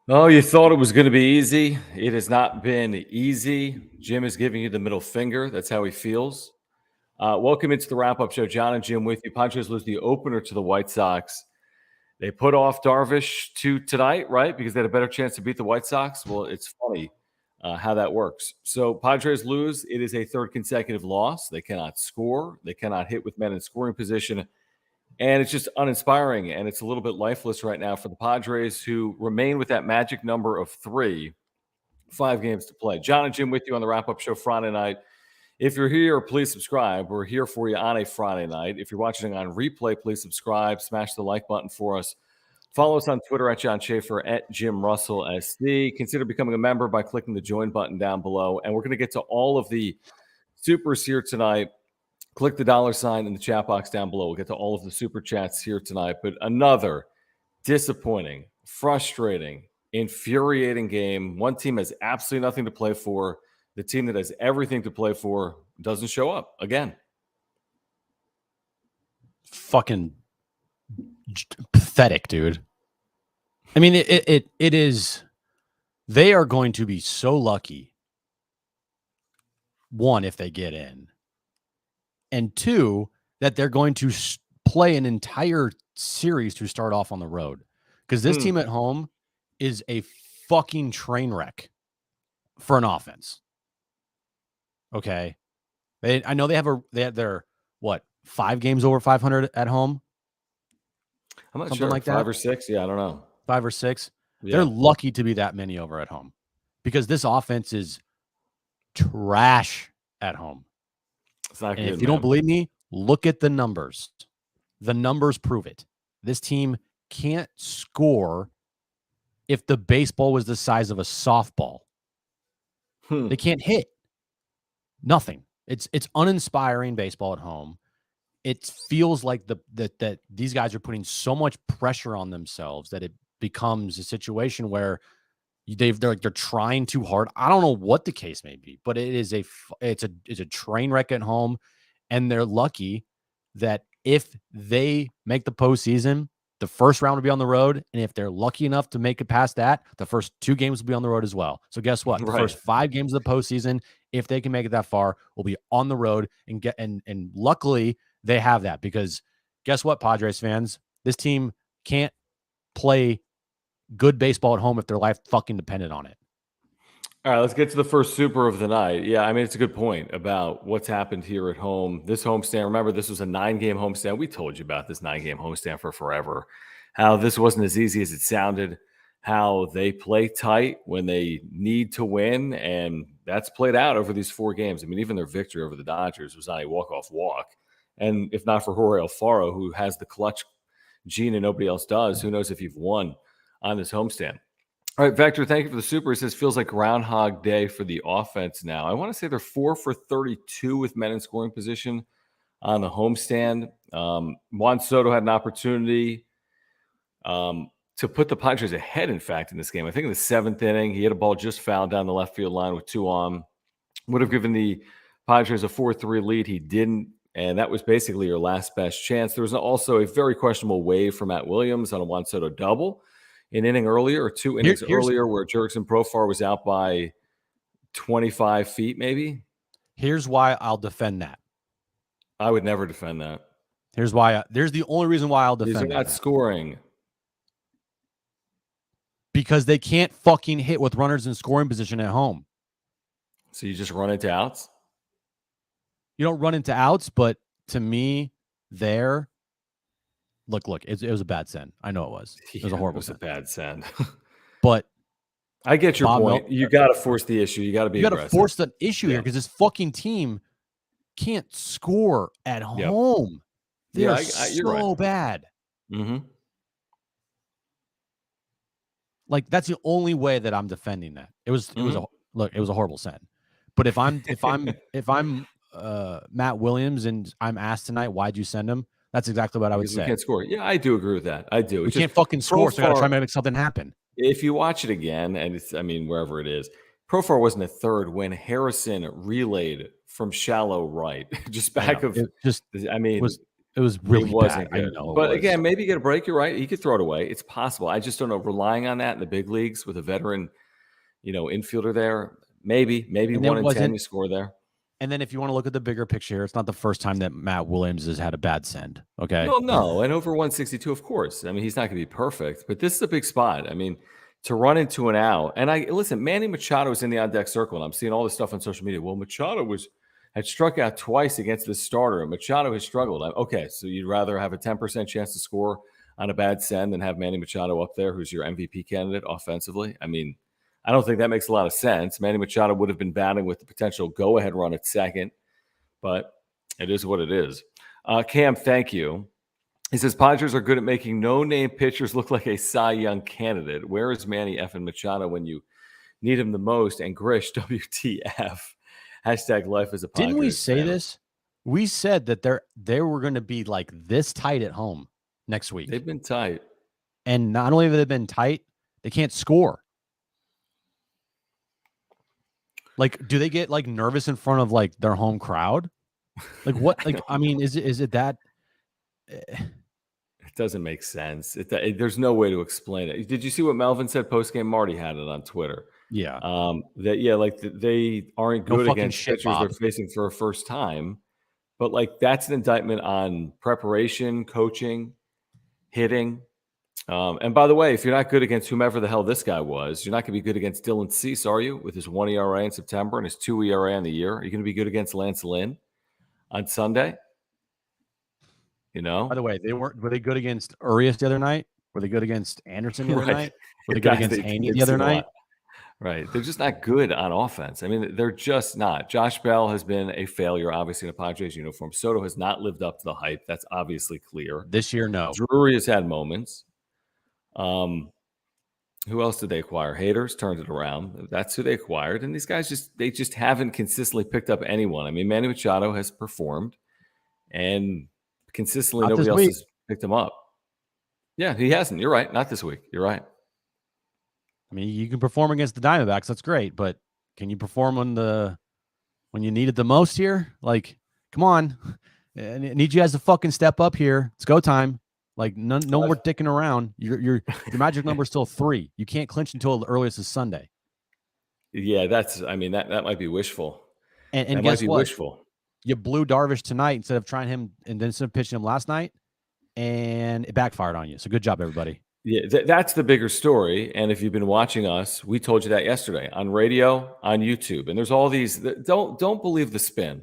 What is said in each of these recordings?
Oh, you thought it was going to be easy. It has not been easy. Jim is giving you the middle finger. That's how he feels. Welcome into the wrap-up show. John and Jim with you. Padres lose the opener to the White Sox. They put off Darvish to tonight, right? Because they had a better chance to beat the White Sox. Well, it's funny how that works. So Padres lose. It is a third consecutive loss. They cannot score. They cannot hit with men in scoring position. And it's just uninspiring, and it's a little bit lifeless right now for the Padres, who remain with that magic number of 3, 5 games to play. John and Jim with you on the wrap-up show Friday night. If you're here, please subscribe. We're here for you on a Friday night. If you're watching on replay, please subscribe. Smash the like button for us. Follow us on Twitter at John Schaefer, at Jim Russell SC. Consider becoming a member by clicking the join button down below. And we're going to get to all of the supers here tonight. Click the $ in the chat box down below. We'll get to all of the super chats here tonight. But another disappointing, frustrating, infuriating game. One team has absolutely nothing to play for. The team that has everything to play for doesn't show up again. Fucking pathetic, dude. I mean, it is. They are going to be so lucky. One, if they get in. And two, that they're going to play an entire series to start off on the road. Because this team at home is a fucking train wreck for an offense. Okay. I know they had their, 5 games over 500 at home? I'm not Something sure. like 5 that? or 6? Yeah, I don't know. 5 or 6? Yeah. They're lucky to be that many over at home. Because this offense is trash at home. It's not And good, if you don't believe me, look at the numbers. The numbers prove it. This team can't score if the baseball was the size of a softball. They can't hit. Nothing. It's uninspiring baseball at home. It feels like that these guys are putting so much pressure on themselves that it becomes a situation where they're trying too hard. I don't know what the case may be, but it's a train wreck at home, and they're lucky that if they make the postseason, the first round will be on the road, and if they're lucky enough to make it past that, the first 2 games will be on the road as well. So guess what? The first 5 games of the postseason, if they can make it that far, will be on the road and luckily they have that, because guess what, Padres fans? This team can't play good baseball at home if their life fucking depended on it. All right, let's get to the first super of the night. Yeah, I mean, it's a good point about what's happened here at home. This homestand, remember, this was a 9-game homestand. We told you about this 9-game homestand for forever, how this wasn't as easy as it sounded, how they play tight when they need to win, and that's played out over these 4 games. I mean, even their victory over the Dodgers was not a walk-off walk. And if not for Jorge Alfaro, who has the clutch gene and nobody else does, who knows if you've won on this homestand. All right, Vector, thank you for the super. It says, feels like Groundhog Day for the offense now. I want to say they're 4 for 32 with men in scoring position on the homestand. Juan Soto had an opportunity to put the Padres ahead, in fact, in this game. I think in the 7th inning, he hit a ball just fouled down the left field line with 2 on. Would have given the Padres a 4-3 lead. He didn't, and that was basically your last best chance. There was also a very questionable wave for Matt Williams on a Juan Soto double. An inning earlier, or 2 innings earlier, where Jurickson Profar was out by 25 feet, maybe. Here's why I'll defend that. I would never defend that. There's the only reason why I'll defend that. These are not scoring. Because they can't fucking hit with runners in scoring position at home. So you just run into outs? You don't run into outs, but to me, Look, it was a bad send. I know it was. It was a horrible send. It was a bad send. But I get your point. You got to force the issue. You got to be aggressive. You got to force the issue here, because this fucking team can't score at home. They are so bad. Mm-hmm. Like, that's the only way that I'm defending that. It was a horrible send. But if I'm Matt Williams and I'm asked tonight, why'd you send him? That's exactly what I would say. We can't score. Yeah, I do agree with that. I do. We can't fucking score, so I got to try to make something happen. If you watch it again, and wherever it is, Profar wasn't a third when Harrison relayed from shallow right, just back of. It was It was really It wasn't bad. I good. know it But was. again, maybe you get a break. You're right. He could throw it away. It's possible. I just don't know. Relying on that in the big leagues with a veteran, infielder there, maybe And 1 it in 10 wasn't. you score there. And then if you want to look at the bigger picture, it's not the first time that Matt Williams has had a bad send. Okay. Well, no, and over 162, of course. I mean, he's not going to be perfect, but this is a big spot. I mean, to run into an out, and listen, Manny Machado is in the on deck circle, and I'm seeing all this stuff on social media. Well, Machado had struck out twice against the starter, and Machado has struggled. Okay, so you'd rather have a 10% chance to score on a bad send than have Manny Machado up there, who's your MVP candidate offensively? I mean, I don't think that makes a lot of sense. Manny Machado would have been batting with the potential go-ahead run at second, but it is what it is. Cam, thank you. He says, Padres are good at making no-name pitchers look like a Cy Young candidate. Where is Manny effing Machado when you need him the most? And Grish, WTF. Hashtag life as a Padres Didn't we say fan. this? We said that they were going to be like this tight at home next week. They've been tight. And not only have they been tight, they can't score. Like, do they get like nervous in front of like their home crowd? Like what? Like, I mean, is it that? It doesn't make sense. There's no way to explain it. Did you see what Melvin said post-game? Marty had it on Twitter. Yeah. They aren't No good fucking against shit, pitchers Bob. they're facing for a first time. But like that's an indictment on preparation, coaching, hitting. And by the way, if you're not good against whomever the hell this guy was, you're not going to be good against Dylan Cease, are you? With his 1 ERA in September and his 2 ERA on the year, are you going to be good against Lance Lynn on Sunday? By the way, were they good against Urias the other night? Were they good against Anderson the other night? Were they good against Haney the other night? Right. They're just not good on offense. I mean, they're just not. Josh Bell has been a failure, obviously, in a Padres uniform. Soto has not lived up to the hype. That's obviously clear. This year, no. Drury has had moments. Who else did they acquire? Haters turned it around. That's who they acquired. And these guys just haven't consistently picked up anyone. I mean, Manny Machado has performed, and consistently nobody else has picked him up. Yeah, he hasn't. You're right. Not this week. You're right. I mean, you can perform against the Diamondbacks. That's great. But can you perform when you need it the most here? Like, come on. I need you guys to fucking step up here. It's go time. Like, no more dicking around. Your magic number is still 3. You can't clinch until the earliest is Sunday. Yeah, that might be wishful. And that guess might be what? Wishful. You blew Darvish tonight instead of trying him and then instead of pitching him last night, and it backfired on you. So good job, everybody. Yeah, that's the bigger story. And if you've been watching us, we told you that yesterday on radio, on YouTube. And there's all these. Don't believe the spin.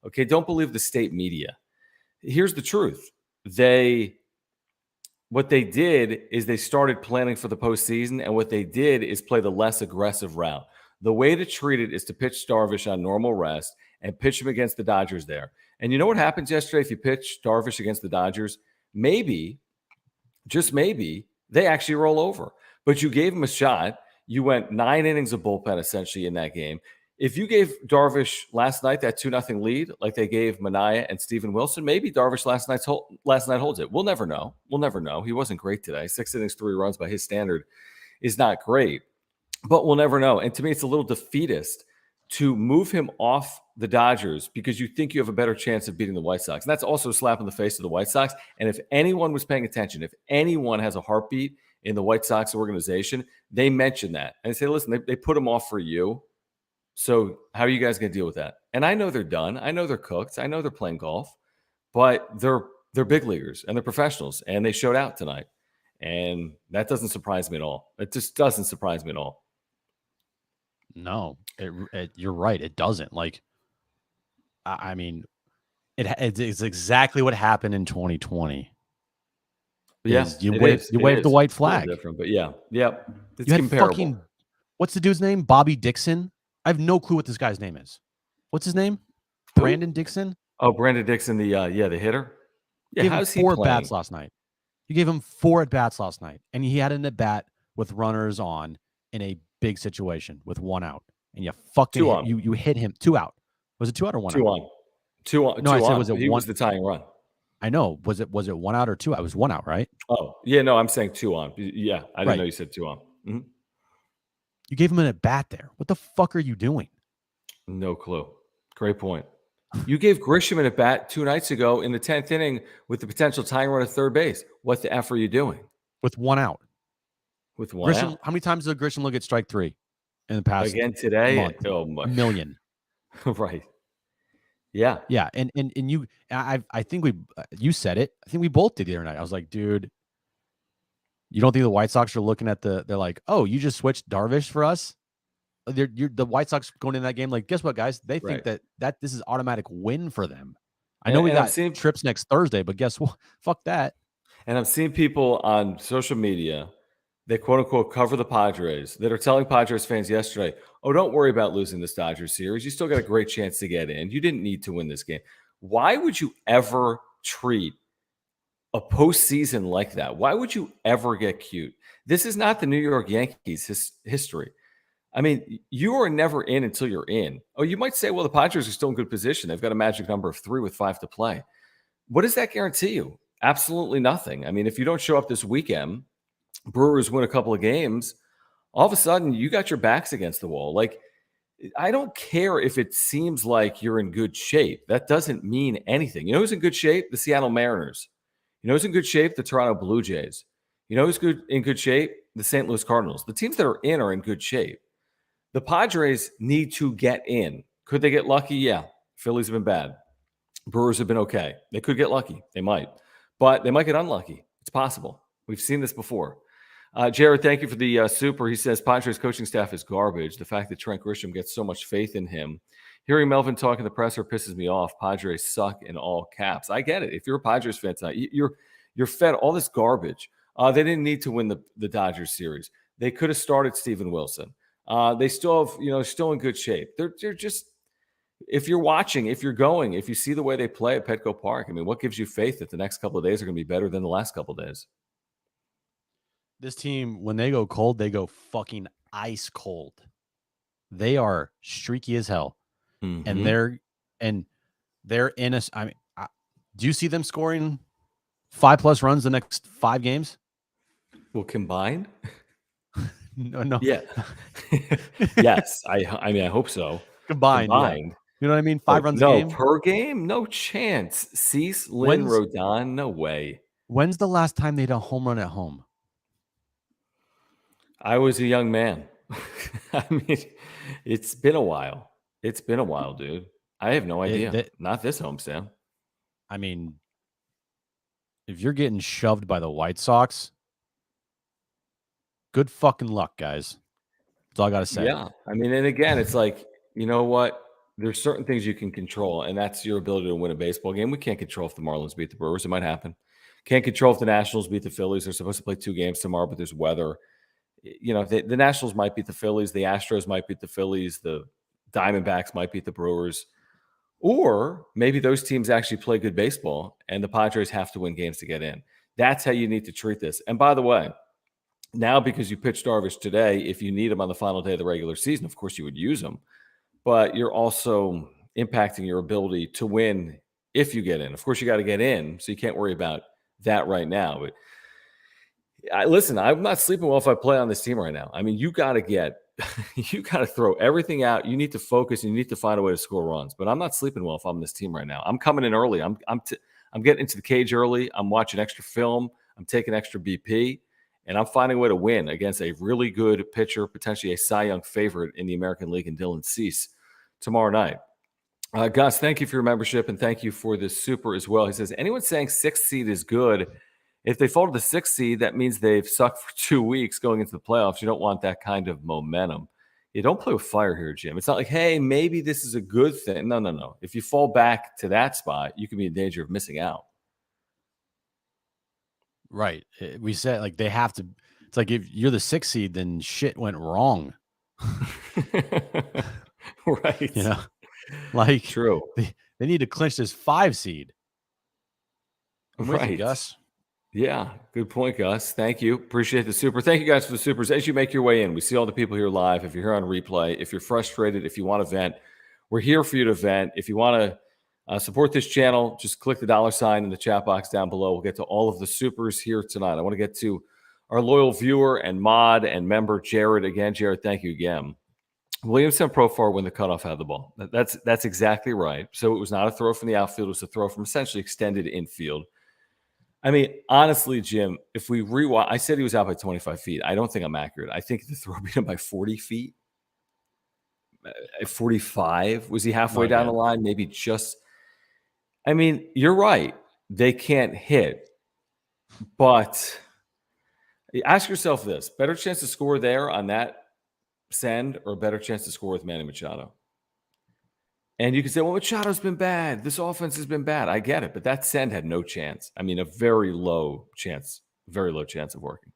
Okay, don't believe the state media. Here's the truth. What they did is they started planning for the postseason, and what they did is play the less aggressive route. The way to treat it is to pitch Darvish on normal rest and pitch him against the Dodgers there. And you know what happens yesterday if you pitch Darvish against the Dodgers? Maybe, just maybe, they actually roll over. But you gave him a shot. You went 9 innings of bullpen essentially in that game. If you gave Darvish last night that 2-0 lead, like they gave Manaea and Steven Wilson, maybe Darvish last night holds it. We'll never know. He wasn't great today. 6 innings, 3 runs by his standard is not great, but we'll never know. And to me, it's a little defeatist to move him off the Dodgers because you think you have a better chance of beating the White Sox. And that's also a slap in the face of the White Sox. And if anyone was paying attention, if anyone has a heartbeat in the White Sox organization, they mention that. And they say, listen, they put him off for you. So how are you guys going to deal with that? And I know they're done. I know they're cooked. I know they're playing golf. But they're big leaguers and they're professionals. And they showed out tonight. And that doesn't surprise me at all. It just doesn't surprise me at all. No, you're right. It doesn't. Like, I mean, it's exactly what happened in 2020. Yeah, you waved the white flag. Different, but yeah, it's you had comparable. What's the dude's name? Bobby Dixon. I have no clue what this guy's name is. What's his name? Who? Brandon Dixon. Oh, Brandon Dixon, the hitter. Yeah, how's he 4 at bats last night? You gave him 4 at bats last night, and he had an at bat with runners on in a big situation with 1 out, and you fucking you hit him 2 out. Was it 2 out or 1 out? 2 on. 2 on. No, I said on. was it he 1? Was the tying run. I know. Was it 1 out or 2 out? It was 1 out, right? Oh yeah, no, I'm saying 2 on. Yeah, I didn't know you said 2 on. Mm-hmm. You gave him an at bat there. What the fuck are you doing? No clue. Great point. You gave Grisham an at-bat 2 nights ago in the 10th inning with the potential tying run at third base. What the F are you doing? With 1 out. With 1 Grisham, out. how many times did Grisham look at strike 3 in the past Again today? month? Oh, my. A million. Right. Yeah. Yeah, and you, I think you said it. I think we both did the other night. I was like, dude, you don't think the White Sox are looking at they're like, oh, you just switched Darvish for us? The White Sox going in that game, like, guess what, guys? They think Right. that this is automatic win for them. I know we And I'm got seeing trips next Thursday, but guess what? Fuck that. And I'm seeing people on social media that quote unquote cover the Padres that are telling Padres fans yesterday, oh, don't worry about losing this Dodgers series. You still got a great chance to get in. You didn't need to win this game. Why would you ever treat a postseason like that? Why would you ever get cute? This is not the New York Yankees history. I mean, you are never in until you're in. Oh, you might say, well, the Padres are still in good position. They've got a magic number of 3 with 5 to play. What does that guarantee you? Absolutely nothing. I mean, if you don't show up this weekend, Brewers win a couple of games, all of a sudden you got your backs against the wall. Like, I don't care if it seems like you're in good shape. That doesn't mean anything. You know who's in good shape? The Seattle Mariners. You know who's in good shape? The Toronto Blue Jays. You know who's in good shape? The St. Louis Cardinals. The teams that are in good shape. The Padres need to get in. Could they get lucky? Yeah. Phillies have been bad. Brewers have been okay. They could get lucky. They might. But they might get unlucky. It's possible. We've seen this before. Jared, thank you for the super. He says Padres coaching staff is garbage. The fact that Trent Grisham gets so much faith in him. Hearing Melvin talk in the presser pisses me off. Padres suck in all caps. I get it. If you're a Padres fan tonight, you're fed all this garbage. They didn't need to win the Dodgers series. They could have started Steven Wilson. They still have, still in good shape. They're just, if you're watching, if you're going, if you see the way they play at Petco Park, I mean, what gives you faith that the next couple of days are going to be better than the last couple of days? This team, when they go cold, they go fucking ice cold. They are streaky as hell. Mm-hmm. And they're in us. I mean, do you see them scoring 5+ runs the next 5 games? Well, combined? No. Yeah. Yes. I mean, I hope so. Combined. Yeah. You know what I mean? 5 runs a game? No, per game? No chance. Cease, Lynn, Rodon? No way. When's the last time they had a home run at home? I was a young man. I mean, it's been a while. It's been a while, dude. I have no idea. Not this homestand. I mean, if you're getting shoved by the White Sox, good fucking luck, guys. That's all I got to say. Yeah. I mean, and again, it's like, you know what? There's certain things you can control, and that's your ability to win a baseball game. We can't control if the Marlins beat the Brewers. It might happen. Can't control if the Nationals beat the Phillies. They're supposed to play 2 games tomorrow, but there's weather. The Nationals might beat the Phillies. The Astros might beat the Phillies. The Diamondbacks might beat the Brewers. Or maybe those teams actually play good baseball, and the Padres have to win games to get in. That's how you need to treat this. And by the way, now because you pitched Darvish today, if you need him on the final day of the regular season, of course you would use him. But you're also impacting your ability to win if you get in. Of course, you got to get in, so you can't worry about that right now. But listen, I'm not sleeping well if I play on this team right now. I mean, you got to throw everything out. You need to focus and you need to find a way to score runs. But I'm not sleeping well if I'm this team right now. I'm coming in early. I'm getting into the cage early. I'm watching extra film. I'm taking extra BP, and I'm finding a way to win against a really good pitcher, potentially a Cy Young favorite in the American League, and Dylan Cease tomorrow night. Gus, thank you for your membership, and thank you for this super as well. He says, anyone saying 6th seed is good, if they fall to the 6th seed, that means they've sucked for 2 weeks going into the playoffs. You don't want that kind of momentum. You don't play with fire here, Jim. It's not like, hey, maybe this is a good thing. No. If you fall back to that spot, you can be in danger of missing out. Right. We said, like, they have to. It's like, if you're the 6th seed, then shit went wrong. Right. Like, true. They need to clinch this 5 seed. I'm with you, Gus. Yeah, good point, Gus. Thank you. Appreciate the super. Thank you guys for the supers. As you make your way in, we see all the people here live. If you're here on replay, if you're frustrated, if you want to vent, we're here for you to vent. If you want to support this channel, just click the $ in the chat box down below. We'll get to all of the supers here tonight. I want to get to our loyal viewer and mod and member, Jared. Again, Jared, thank you again. Williams sent Profar when the cutoff had the ball. That's exactly right. So it was not a throw from the outfield. It was a throw from essentially extended infield. I mean, honestly, Jim, if we rewind, I said he was out by 25 feet. I don't think I'm accurate. I think the throw beat him by 40 feet. At 45, was he halfway down the line? Maybe just. I mean, you're right. They can't hit, but ask yourself this: better chance to score there on that send, or a better chance to score with Manny Machado? And you can say, well, Machado's been bad. This offense has been bad. I get it, but that send had no chance. I mean, a very low chance of working.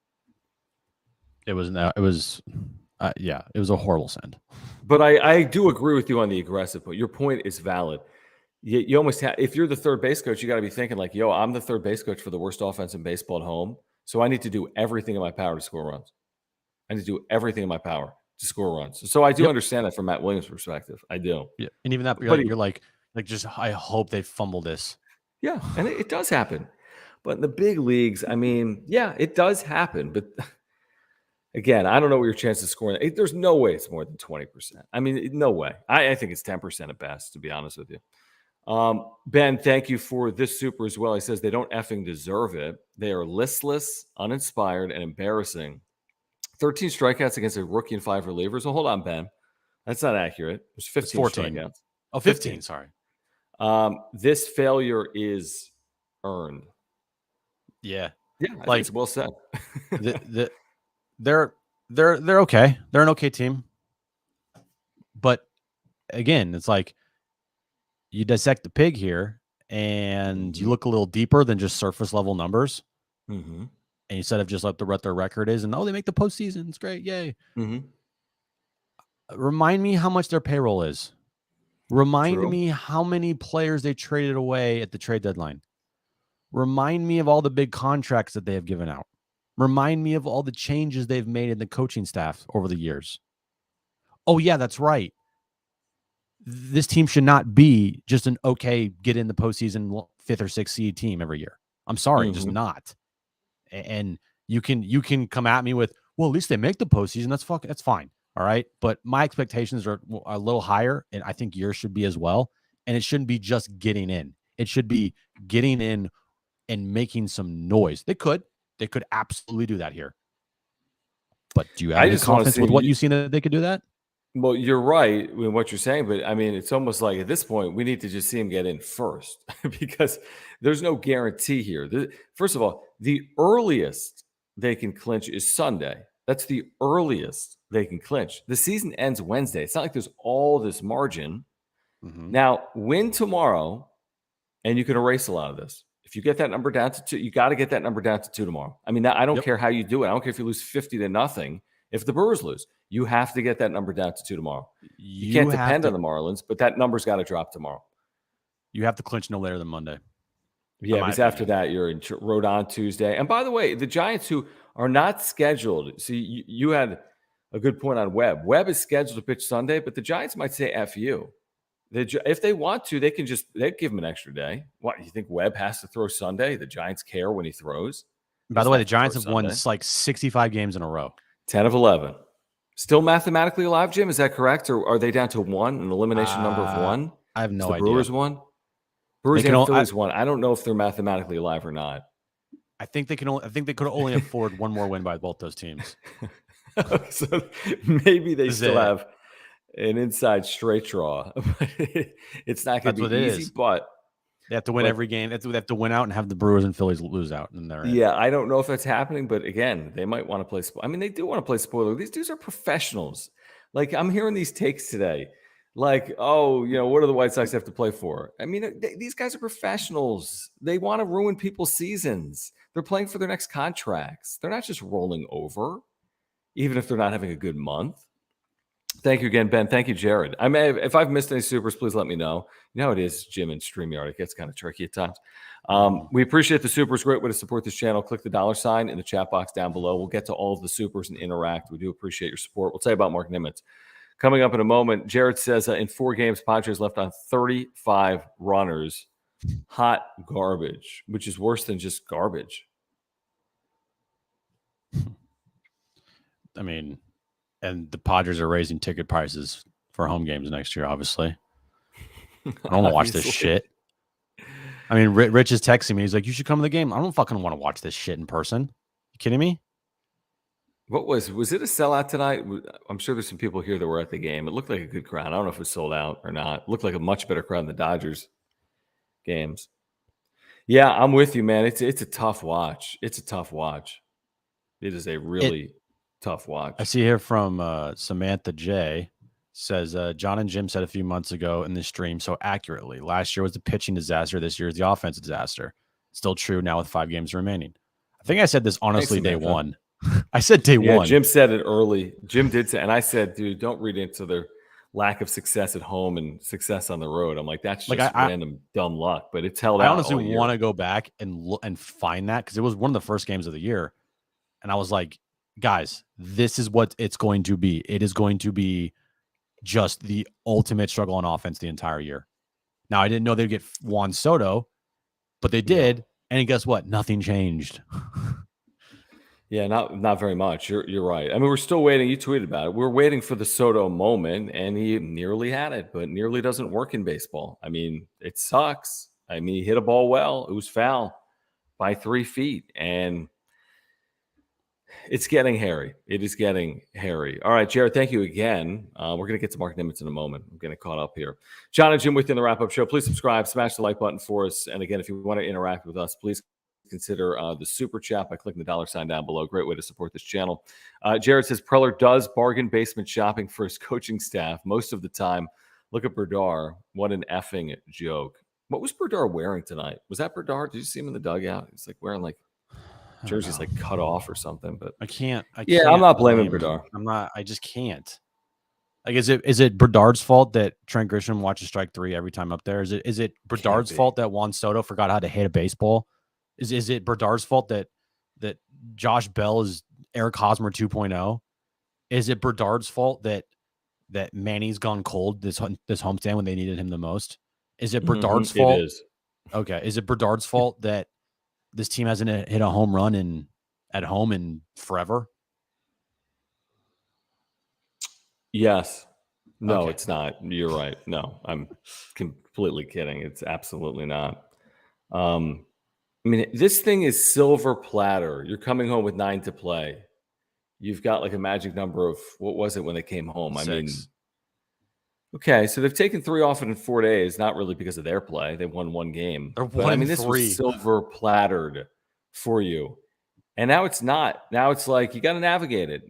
It was it was a horrible send. But I do agree with you on the aggressive point. Your point is valid. You almost have, if you're the third base coach, you got to be thinking like, yo, I'm the third base coach for the worst offense in baseball at home. So I need to do everything in my power to score runs. I need to do everything in my power to score runs. So I do understand that from Matt Williams' perspective. I do. Yeah. And even that, you're like, just, I hope they fumble this. Yeah. And it does happen. But in the big leagues, I mean, yeah, it does happen. But again, I don't know what your chances of scoring. There's no way it's more than 20%. I mean, no way. I think it's 10% at best, to be honest with you. Ben, thank you for this super as well. He says they don't effing deserve it. They are listless, uninspired, and embarrassing. 13 strikeouts against a rookie and 5 relievers. Well, hold on, Ben. That's not accurate. It was 15 strikeouts. Oh, 15, sorry. This failure is earned. Yeah. Yeah, I think it's well said. They're okay. They're an okay team. But again, it's like you dissect the pig here and you look a little deeper than just surface level numbers. Mm-hmm. And instead of just what their record is and, they make the postseason. It's great. Yay. Mm-hmm. Remind me how much their payroll is. Remind me how many players they traded away at the trade deadline. Remind me of all the big contracts that they have given out. Remind me of all the changes they've made in the coaching staff over the years. Oh, yeah, that's right. This team should not be just an okay, get in the postseason 5th or 6th seed team every year. I'm sorry, just not. And you can come at me with, well, at least they make the postseason. That's fine. All right. But my expectations are a little higher, and I think yours should be as well. And it shouldn't be just getting in. It should be getting in and making some noise. They could absolutely do that here. But do you have any confidence with what you've seen that they could do that? Well, you're right in what you're saying, but I mean, it's almost like at this point, we need to just see him get in first because there's no guarantee here. First of all, the earliest they can clinch is Sunday. That's the earliest they can clinch. The season ends Wednesday. It's not like there's all this margin. Mm-hmm. Now, win tomorrow, and you can erase a lot of this. If you get that number down to 2, you got to get that number down to 2 tomorrow. I mean, I don't care how you do it. I don't care if you lose 50-0. If the Brewers lose, you have to get that number down to 2 tomorrow. You can't depend on the Marlins, but that number's got to drop tomorrow. You have to clinch no later than Monday. Yeah, because after that, you're in road on Tuesday. And by the way, the Giants, who are not scheduled, see, you had a good point on Webb. Webb is scheduled to pitch Sunday, but the Giants might say F you. If they want to, they'd give him an extra day. What, you think Webb has to throw Sunday? The Giants care when he throws? By the way, the Giants have won like 65 games in a row. 10 of 11. Still mathematically alive, Jim? Is that correct? Or are they down to 1, an elimination number of 1? I have no idea. Brewers won? Brewers and Phillies won. I don't know if they're mathematically alive or not. I think they could only afford one more win by both those teams. So maybe they still have an inside straight draw. It's not going to be easy, but they have to win every game. They have to win out and have the Brewers and Phillies lose out. And I don't know if that's happening, but again, they might want to play. I mean, they do want to play spoiler. These dudes are professionals. Like, I'm hearing these takes today. Like, oh, what do the White Sox have to play for? I mean, these guys are professionals. They want to ruin people's seasons. They're playing for their next contracts. They're not just rolling over, even if they're not having a good month. Thank you again, Ben. Thank you, Jared. If I've missed any supers, please let me know. You know how it is, Jim, and StreamYard. It gets kind of tricky at times. We appreciate the supers. Great way to support this channel. Click the $ in the chat box down below. We'll get to all of the supers and interact. We do appreciate your support. We'll tell you about Mark Nimitz coming up in a moment. Jared says in 4 games, Padres left on 35 runners. Hot garbage, which is worse than just garbage. I mean, And the Padres are raising ticket prices for home games next year, obviously. I don't want to watch this shit. I mean, Rich is texting me. He's like, you should come to the game. I don't fucking want to watch this shit in person. You kidding me? What was it a sellout tonight? I'm sure there's some people here that were at the game. It looked like a good crowd. I don't know if it was sold out or not. It looked like a much better crowd than the Dodgers games. Yeah, I'm with you, man. It's a tough watch. It's a tough watch. It is a really tough watch. I see here from Samantha J. Says, John and Jim said a few months ago in the stream so accurately. Last year was the pitching disaster. This year is the offensive disaster. Still true now with 5 games remaining. I think I said this honestly day one. I said day one. Jim said it early. Jim did say, and I said, dude, don't read into their lack of success at home and success on the road. I'm like, that's just random dumb luck, but it's held out. I honestly want to go back and find that because it was one of the first games of the year. And I was like, guys, this is what it's going to be. It is going to be just the ultimate struggle on offense the entire year. Now, I didn't know they'd get Juan Soto, but they did. And guess what? Nothing changed. Yeah, not very much. You're right. I mean, we're still waiting. You tweeted about it. We're waiting for the Soto moment, and he nearly had it, but nearly doesn't work in baseball. I mean, it sucks. I mean, he hit a ball well. It was foul by 3 feet, and it's getting hairy. It is getting hairy. All right, Jared, thank you again. We're going to get to Mark Nimitz in a moment. I'm getting caught up here. John and Jim with you in the wrap-up show. Please subscribe, smash the like button for us. And again, if you want to interact with us, please consider the super chat by clicking the $sign down below. Great way to support this channel. Jared says Preller does bargain basement shopping for his coaching staff most of the time. Look at Berdar. What an effing joke. What was Berdar wearing tonight? Was that Berdar? Did you see him in the dugout? He's like wearing like jersey's like cut off or something, but I can't. I'm not blaming Berdar. I just can't. Like, is it Berdard's fault that Trent Grisham watches strike 3 every time up there? Is it Berdard's fault that Juan Soto forgot how to hit a baseball? Is it Berdard's fault that Josh Bell is Eric Hosmer 2.0? Is it Berdard's fault that Manny's gone cold this homestand when they needed him the most? Is it Berdard's fault? It is. Okay. Is it Berdard's fault that this team hasn't hit a home run at home in forever? Yes. No, Okay. It's not. You're right. No, I'm completely kidding. It's absolutely not. I mean, this thing is silver platter. You're coming home with 9 to play. You've got like a magic number of, what was it when they came home? 6. I mean, okay, so they've taken 3 off in 4 days, not really because of their play. They won 1 game. But I mean, this was silver plattered for you. And now it's not. Now it's like you got to navigate it.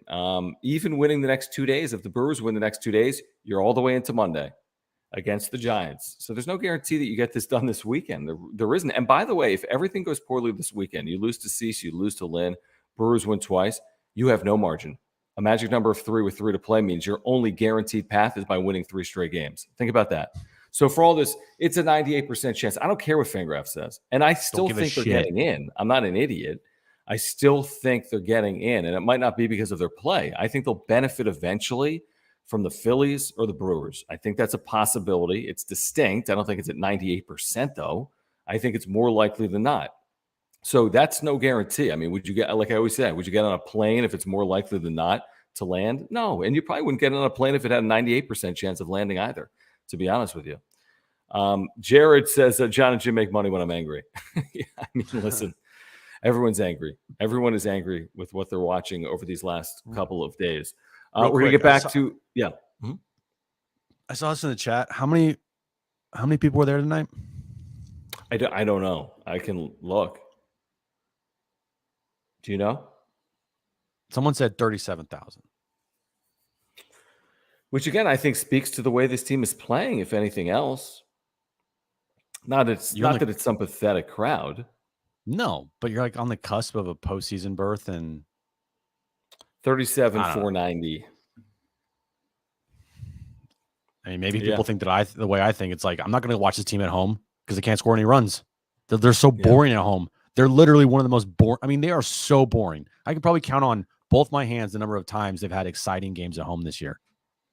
Even winning the next 2 days, if the Brewers win the next 2 days, you're all the way into Monday against the Giants. So there's no guarantee that you get this done this weekend. There isn't. And by the way, if everything goes poorly this weekend, you lose to Cease, you lose to Lynn, Brewers win twice, you have no margin. A magic number of 3 with 3 to play means your only guaranteed path is by winning 3 straight games. Think about that. So for all this, it's a 98% chance. I don't care what Fangraph says. And I still think they're getting in. I'm not an idiot. I still think they're getting in. And it might not be because of their play. I think they'll benefit eventually from the Phillies or the Brewers. I think that's a possibility. It's distinct. I don't think it's at 98%, though. I think it's more likely than not. So that's no guarantee. I mean, would you get, like I always say, would you get on a plane if it's more likely than not to land? No. And you probably wouldn't get on a plane if it had a 98% chance of landing either, to be honest with you. Jared says, John and Jim make money when I'm angry. Yeah, I mean, listen, everyone's angry. Everyone is angry with what they're watching over these last couple of days. We're going to get back to, yeah. Mm-hmm. I saw this in the chat. How many people were there tonight? I don't know. I can look. Do you know? Someone said 37,000. Which, again, I think speaks to the way this team is playing, if anything else. Not that it's some pathetic crowd. No, but you're like on the cusp of a postseason berth and 37,490. I mean, maybe people think that the way I think, it's like, I'm not going to watch this team at home because they can't score any runs. They're so boring at home. They're literally one of the most boring. I mean, they are so boring. I can probably count on both my hands the number of times they've had exciting games at home this year.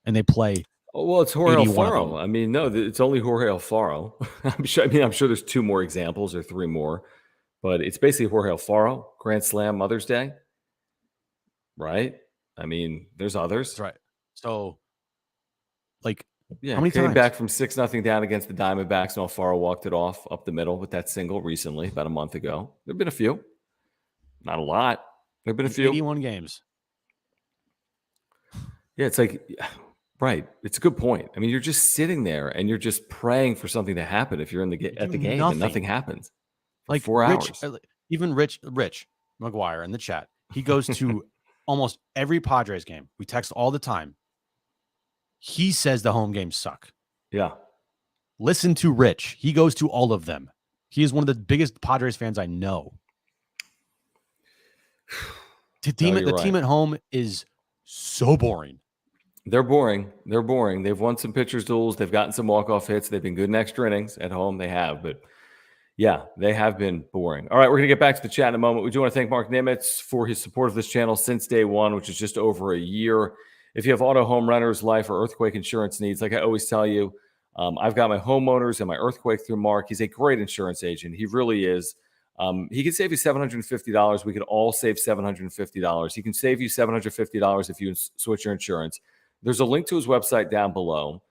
And they play. Oh, well, it's Jorge Alfaro. I mean, no, it's only Jorge Alfaro. I'm sure there's 2 more examples or 3 more, but it's basically Jorge Alfaro, Grand Slam, Mother's Day, right? I mean, there's others. That's right. So, like, Yeah, how many came times? back from 6-0 down against the Diamondbacks, and Alfaro walked it off up the middle with that single recently, about a month ago. There have been a few. Not a lot. There have been a few. 81 games. Yeah, it's like, right. It's a good point. I mean, you're just sitting there and you're just praying for something to happen if you're at the game and nothing happens for Like 4 Rich, hours. even Rich McGuire in the chat, he goes to almost every Padres game. We text all the time. He says the home games suck. Yeah. Listen to Rich. He goes to all of them. He is one of the biggest Padres fans I know. The team at home is so boring. They're boring. They're boring. They've won some pitchers' duels. They've gotten some walk-off hits. They've been good in extra innings at home. They have, but yeah, they have been boring. All right, we're going to get back to the chat in a moment. We do want to thank Mark Nimitz for his support of this channel since day one, which is just over a year. If you have auto, home, renters, life, or earthquake insurance needs, like I always tell you, I've got my homeowners and my earthquake through Mark. He's a great insurance agent. He really is. He can save you $750. We could all save $750. He can save you $750 if you switch your insurance. There's a link to his website down below.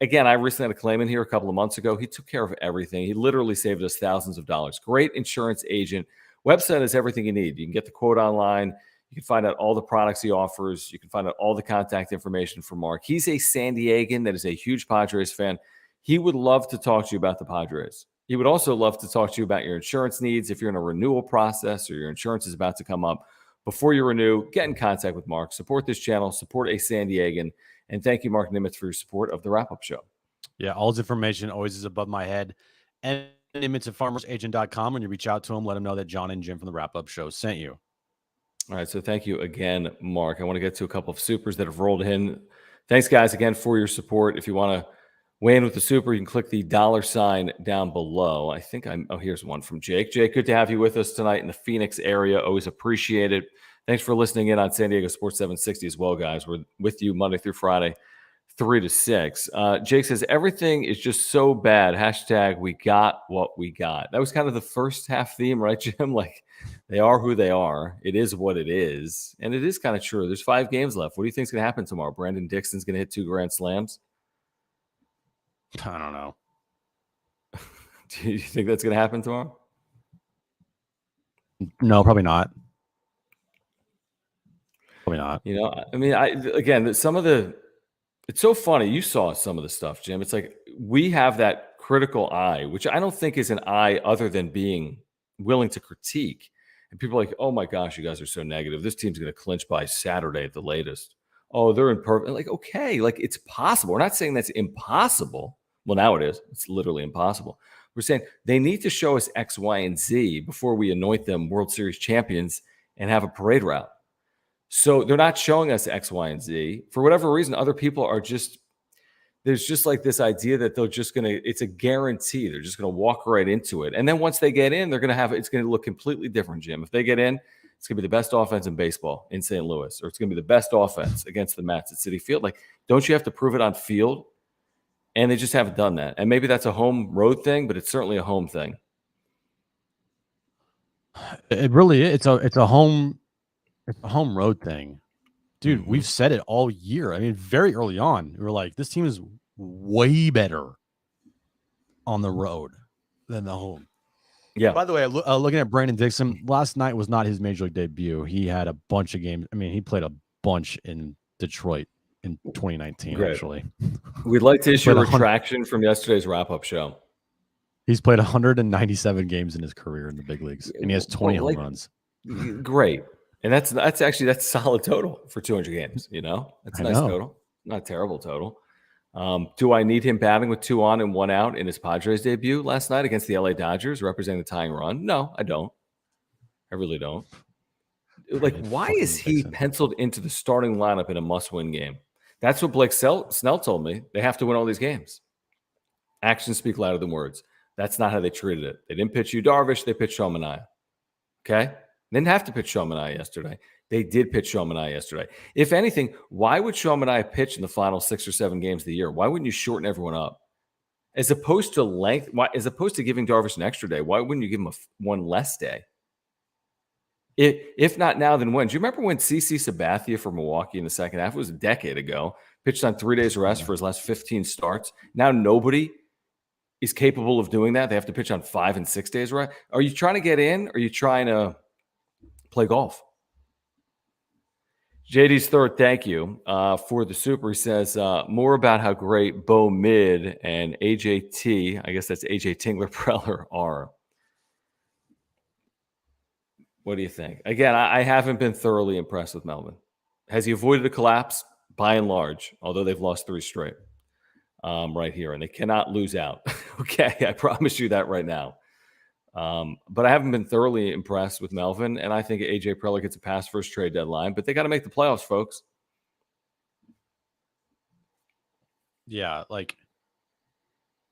Again, I recently had a claim in here a couple of months ago. He took care of everything. He literally saved us thousands of dollars. Great insurance agent. Website is everything you need. You can get the quote online. You can find out all the products he offers. You can find out all the contact information for Mark. He's a San Diegan that is a huge Padres fan. He would love to talk to you about the Padres. He would also love to talk to you about your insurance needs. If you're in a renewal process or your insurance is about to come up, before you renew, get in contact with Mark. Support this channel. Support a San Diegan. And thank you, Mark Nimitz, for your support of the Wrap-Up Show. Yeah, all his information always is above my head. And Nimitz at farmersagent.com. When you reach out to him, let him know that John and Jim from the Wrap-Up Show sent you. All right, so thank you again, Mark. I want to get to a couple of supers that have rolled in. Thanks, guys, again, for your support. If you want to weigh in with the super, you can click the $ down below. I think here's one from Jake. Jake, good to have you with us tonight in the Phoenix area. Always appreciate it. Thanks for listening in on San Diego Sports 760 as well, guys. We're with you Monday through Friday, 3 to 6. Jake says, everything is just so bad. # we got what we got. That was kind of the first half theme, right, Jim? Like, they are who they are. It is what it is. And it is kind of true. There's 5 games left. What do you think is going to happen tomorrow? Brandon Dixon's going to hit 2 grand slams? I don't know. Do you think that's going to happen tomorrow? No, probably not. Probably not. You know, I mean, it's so funny. You saw some of the stuff, Jim. It's like we have that critical eye, which I don't think is an eye other than being willing to critique. And people are like, oh my gosh, you guys are so negative. This team's going to clinch by Saturday at the latest. Oh, they're imperfect. Like, okay, like it's possible. We're not saying that's impossible. Well, now it is. It's literally impossible. We're saying they need to show us X, Y, and Z before we anoint them World Series champions and have a parade route. So they're not showing us X, Y, and Z. For whatever reason, other people are just, there's just like this idea that they're just going to, it's a guarantee. They're just going to walk right into it. And then once they get in, they're going to have, it's going to look completely different, Jim. If they get in, it's going to be the best offense in baseball in St. Louis, or it's going to be the best offense against the Mets at Citi Field. Like, don't you have to prove it on field? And they just haven't done that. And maybe that's a home road thing, but it's certainly a home thing. It really is. It's a home road thing. Dude, Mm-hmm. We've said it all year. I mean, very early on, we were like, this team is way better on the road than the home. Yeah. By the way, looking at Brandon Dixon, last night was not his major league debut. He had a bunch of games. I mean, he played a bunch in Detroit in 2019, Great. Actually. We'd like to issue a retraction from yesterday's wrap-up show. He's played 197 games in his career in the big leagues, and he has 20 home runs. Great. And that's solid total for 200 games, you know? That's a nice total. Not a terrible total. Do I need him batting with 2 on and 1 out in his Padres debut last night against the LA Dodgers, representing the tying run? No, I don't. I really don't. Like, why is he penciled into the starting lineup in a must-win game? That's what Blake Snell told me. They have to win all these games. Actions speak louder than words. That's not how they treated it. They didn't pitch you Darvish. They pitched Sean Manaea. Okay? They didn't have to pitch Sean Manaea yesterday. They did pitch Sean Manaea yesterday. If anything, why would Sean Manaea pitch in the final 6 or 7 games of the year? Why wouldn't you shorten everyone up? As opposed to length, as opposed to giving Darvish an extra day, why wouldn't you give him one less day? If not now, then when? Do you remember when CC Sabathia for Milwaukee in the second half? It was a decade ago. Pitched on 3 days rest for his last 15 starts. Now nobody is capable of doing that. They have to pitch on 5 and 6 days rest. Are you trying to get in? Or are you trying to play golf? JD's third, thank you for the super. He says more about how great Bo Mid and AJT, I guess that's AJ Tingler Preller, are. What do you think? Again, I haven't been thoroughly impressed with Melvin. Has he avoided a collapse? By and large, although they've lost 3 straight right here, and they cannot lose out. Okay, I promise you that right now. But I haven't been thoroughly impressed with Melvin, and I think AJ Preller gets a pass for his trade deadline, but they got to make the playoffs, folks. Yeah, like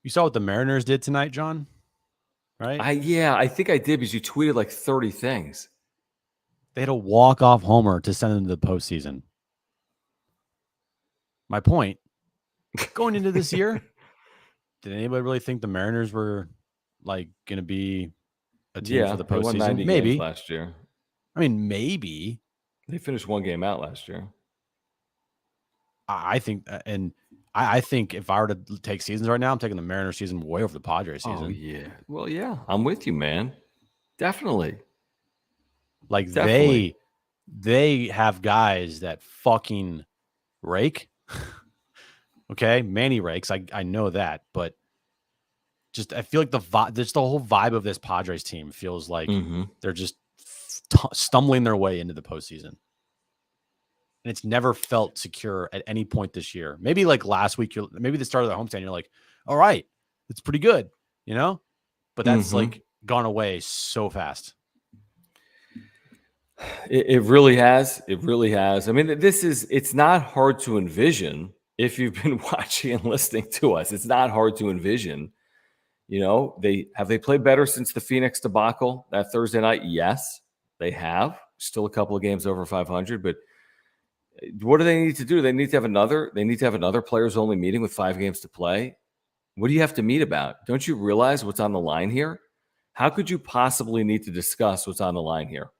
you saw what the Mariners did tonight, John, right? I think I did because you tweeted like 30 things. They had a walk-off homer to send them to the postseason. My point, going into this year, did anybody really think the Mariners were like going to be a team for the they won postseason? 90 Maybe games last year. I mean, maybe They finished 1 game out last year. I think, and I think if I were to take seasons right now, I'm taking the Mariners season way over the Padres season. Oh yeah, well yeah, I'm with you, man. Definitely. Like Definitely. they have guys that fucking rake. Okay, Manny rakes. I know that, but just I feel like just the whole vibe of this Padres team feels like they're just stumbling their way into the postseason, and it's never felt secure at any point this year. Maybe like last week, maybe the start of the homestand, you're like, all right, it's pretty good, you know, but that's like gone away so fast. It really has. It really has. I mean, it's not hard to envision if you've been watching and listening to us. It's not hard to envision. You know, they played better since the Phoenix debacle that Thursday night? Yes, they have. Still a couple of games over 500, but what do they need to do? They need to have another players only meeting with 5 games to play. What do you have to meet about? Don't you realize what's on the line here? How could you possibly need to discuss what's on the line here?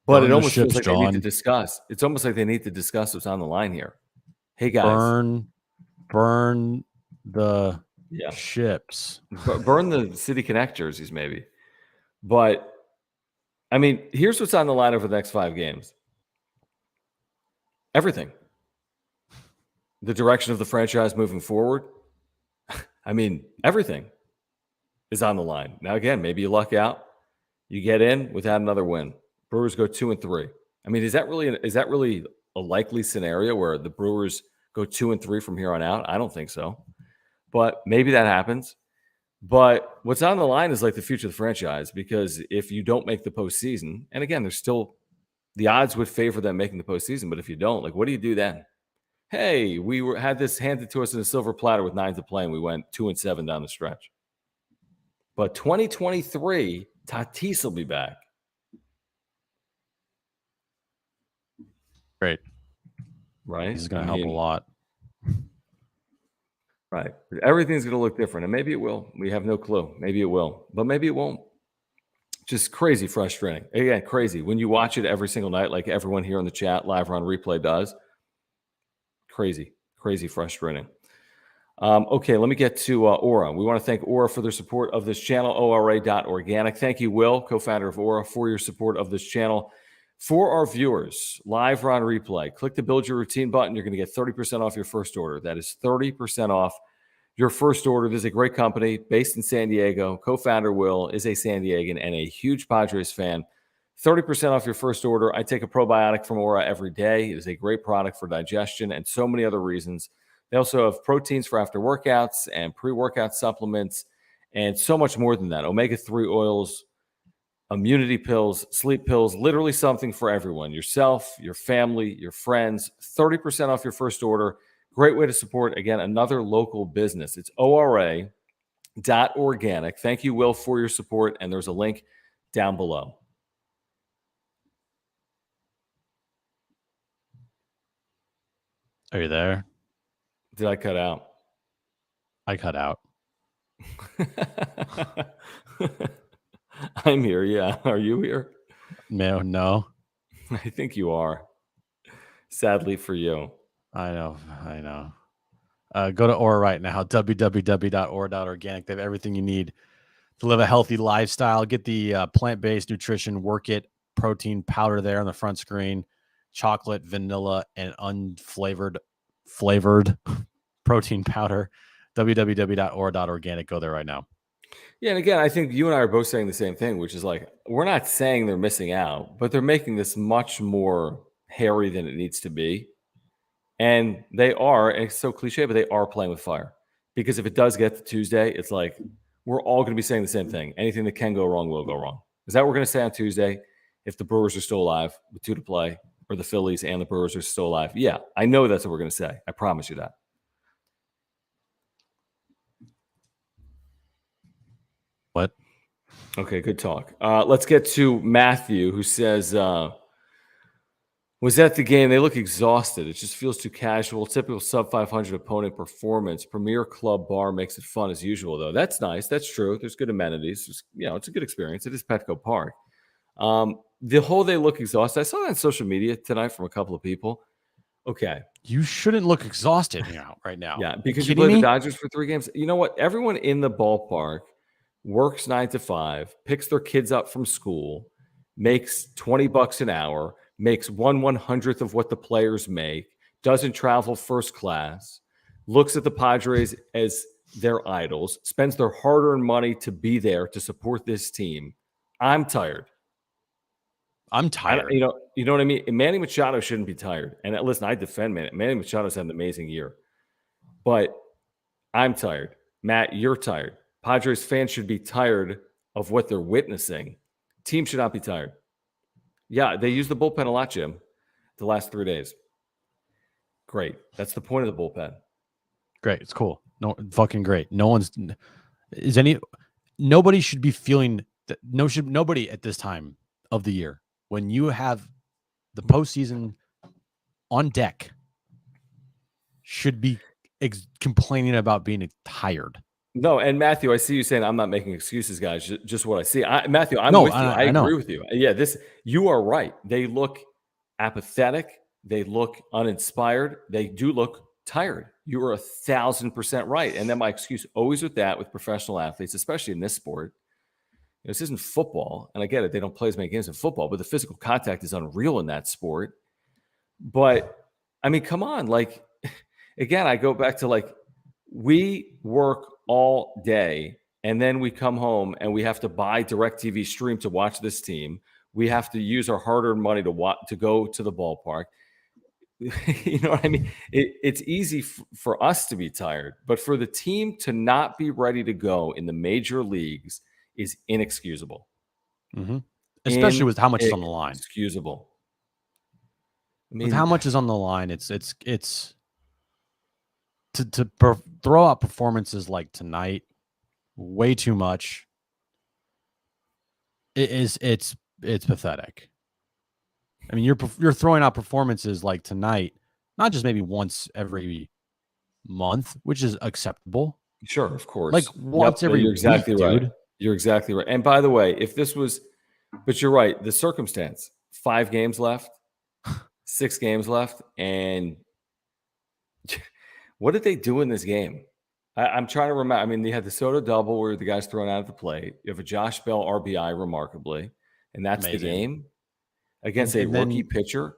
But it almost feels like they need to discuss. It's almost like they need to discuss what's on the line here. Hey guys, burn the ships, burn the city connect jerseys, maybe. But I mean, here's what's on the line over the next 5 games. Everything. The direction of the franchise moving forward. I mean, everything is on the line. Now, again, maybe you luck out. You get in without another win. Brewers go 2-3. I mean, is that really a likely scenario where the Brewers go 2-3 from here on out? I don't think so. But maybe that happens. But what's on the line is like the future of the franchise, because if you don't make the postseason, and again, there's still the odds would favor them making the postseason, but if you don't, like, what do you do then? Hey, had this handed to us in a silver platter with 9 to play, and we went 2-7 down the stretch. But 2023, Tatis will be back. Great. Right? This is going to help a lot. Right. Everything's going to look different, and maybe it will. We have no clue. Maybe it will, but maybe it won't. Just crazy frustrating. Again, crazy. When you watch it every single night, like everyone here in the chat, live or on replay does, crazy frustrating. Okay, let me get to Aura. We want to thank Aura for their support of this channel, ora.organic. Thank you, Will, co-founder of Aura, for your support of this channel. For our viewers, live or on replay, click the Build Your Routine button. You're going to get 30% off your first order. That is 30% off your first order. This is a great company based in San Diego. Co-founder Will is a San Diegan and a huge Padres fan. 30% off your first order. I take a probiotic from Aura every day. It is a great product for digestion and so many other reasons. They also have proteins for after workouts and pre-workout supplements and so much more than that. Omega-3 oils, immunity pills, sleep pills, literally something for everyone. Yourself, your family, your friends. 30% off your first order. Great way to support, again, another local business. It's ora.organic. Thank you, Will, for your support, and there's a link down below. Are you there? Did I cut out? I cut out. I'm here, yeah. Are you here? No. I think you are. Sadly for you. I know. Go to Aura right now, www.aura.organic. They have everything you need to live a healthy lifestyle. Get the plant-based nutrition, work it, protein powder there on the front screen, chocolate, vanilla, and flavored protein powder. www.aura.organic. Go there right now. Yeah, and again, I think you and I are both saying the same thing, which is like, we're not saying they're missing out, but they're making this much more hairy than it needs to be. And they are, and it's so cliche, but they are playing with fire. Because if it does get to Tuesday, it's like we're all going to be saying the same thing. Anything that can go wrong will go wrong. Is that what we're going to say on Tuesday if the Brewers are still alive with 2 to play, or the Phillies and the Brewers are still alive? Yeah, I know that's what we're going to say. I promise you that. What? Okay, good talk. Let's get to Matthew, who says, was at the game. They look exhausted. It just feels too casual. Typical sub 500 opponent performance. Premier Club bar makes it fun as usual, though. That's nice. That's true. There's good amenities. It's a good experience. It is Petco Park. The whole they look exhausted. I saw that on social media tonight from a couple of people. Okay. You shouldn't look exhausted right now. Yeah, because you play the Dodgers for 3 games. You know what? Everyone in the ballpark works 9 to 5, picks their kids up from school, makes $20 an hour, makes 1/100th of what the players make, doesn't travel first class, looks at the Padres as their idols, spends their hard-earned money to be there to support this team. I'm tired. I'm tired. You know what I mean? Manny Machado shouldn't be tired. And listen, I defend Manny. Manny Machado's had an amazing year. But I'm tired. Matt, you're tired. Padres fans should be tired of what they're witnessing. Team should not be tired. Yeah, they use the bullpen a lot, Jim, the last 3 days. Great. That's the point of the bullpen. Great. It's cool. No, fucking great. Nobody should be feeling that. Nobody at this time of the year, when you have the postseason on deck, should be complaining about being tired. No, and Matthew, I see you saying I'm not making excuses, guys. Just what I see. Matthew, I'm with you. I agree with you. Yeah, you are right. They look apathetic. They look uninspired. They do look tired. You are 1,000% right. And then my excuse always with professional athletes, especially in this sport, this isn't football. And I get it. They don't play as many games in football, but the physical contact is unreal in that sport. But I mean, come on. Like, again, I go back to we work all day and then we come home and we have to buy DirecTV Stream to watch this team. We have to use our hard-earned money to go to the ballpark. You know what I mean? It's easy for us to be tired, but for the team to not be ready to go in the major leagues is inexcusable. Mm-hmm. Especially with how much is on the line. Excusable. I mean, with how much is on the line, it's to throw out performances like tonight, way too much. It's pathetic. I mean, you're throwing out performances like tonight, not just maybe once every month, which is acceptable. Sure, of course. Like once every you're exactly week, right. Dude. You're exactly right. And by the way, but you're right. The circumstance: 5 games left, 6 games left, and what did they do in this game? I'm trying to remember. I mean, they had the Soto double where the guy's thrown out at the plate. You have a Josh Bell RBI, remarkably, and that's amazing. The game against a rookie pitcher.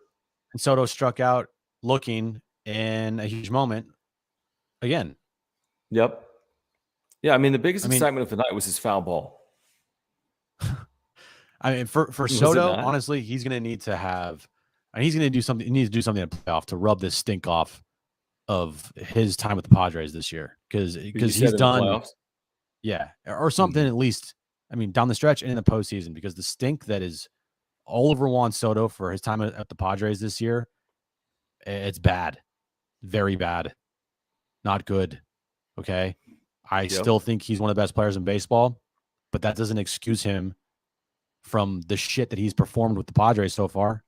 And Soto struck out looking in a huge moment again. Yep. Yeah, I mean, the biggest excitement of the night was his foul ball. I mean, for Soto, honestly, he's going to need to have, and he's going to do something. He needs to do something in the playoff to rub this stink off of his time with the Padres this year, because he's done, or something at least. I mean, down the stretch and in the postseason, because the stink that is all over Juan Soto for his time at the Padres this year, it's bad, very bad, not good. Okay, I still think he's one of the best players in baseball, but that doesn't excuse him from the shit that he's performed with the Padres so far.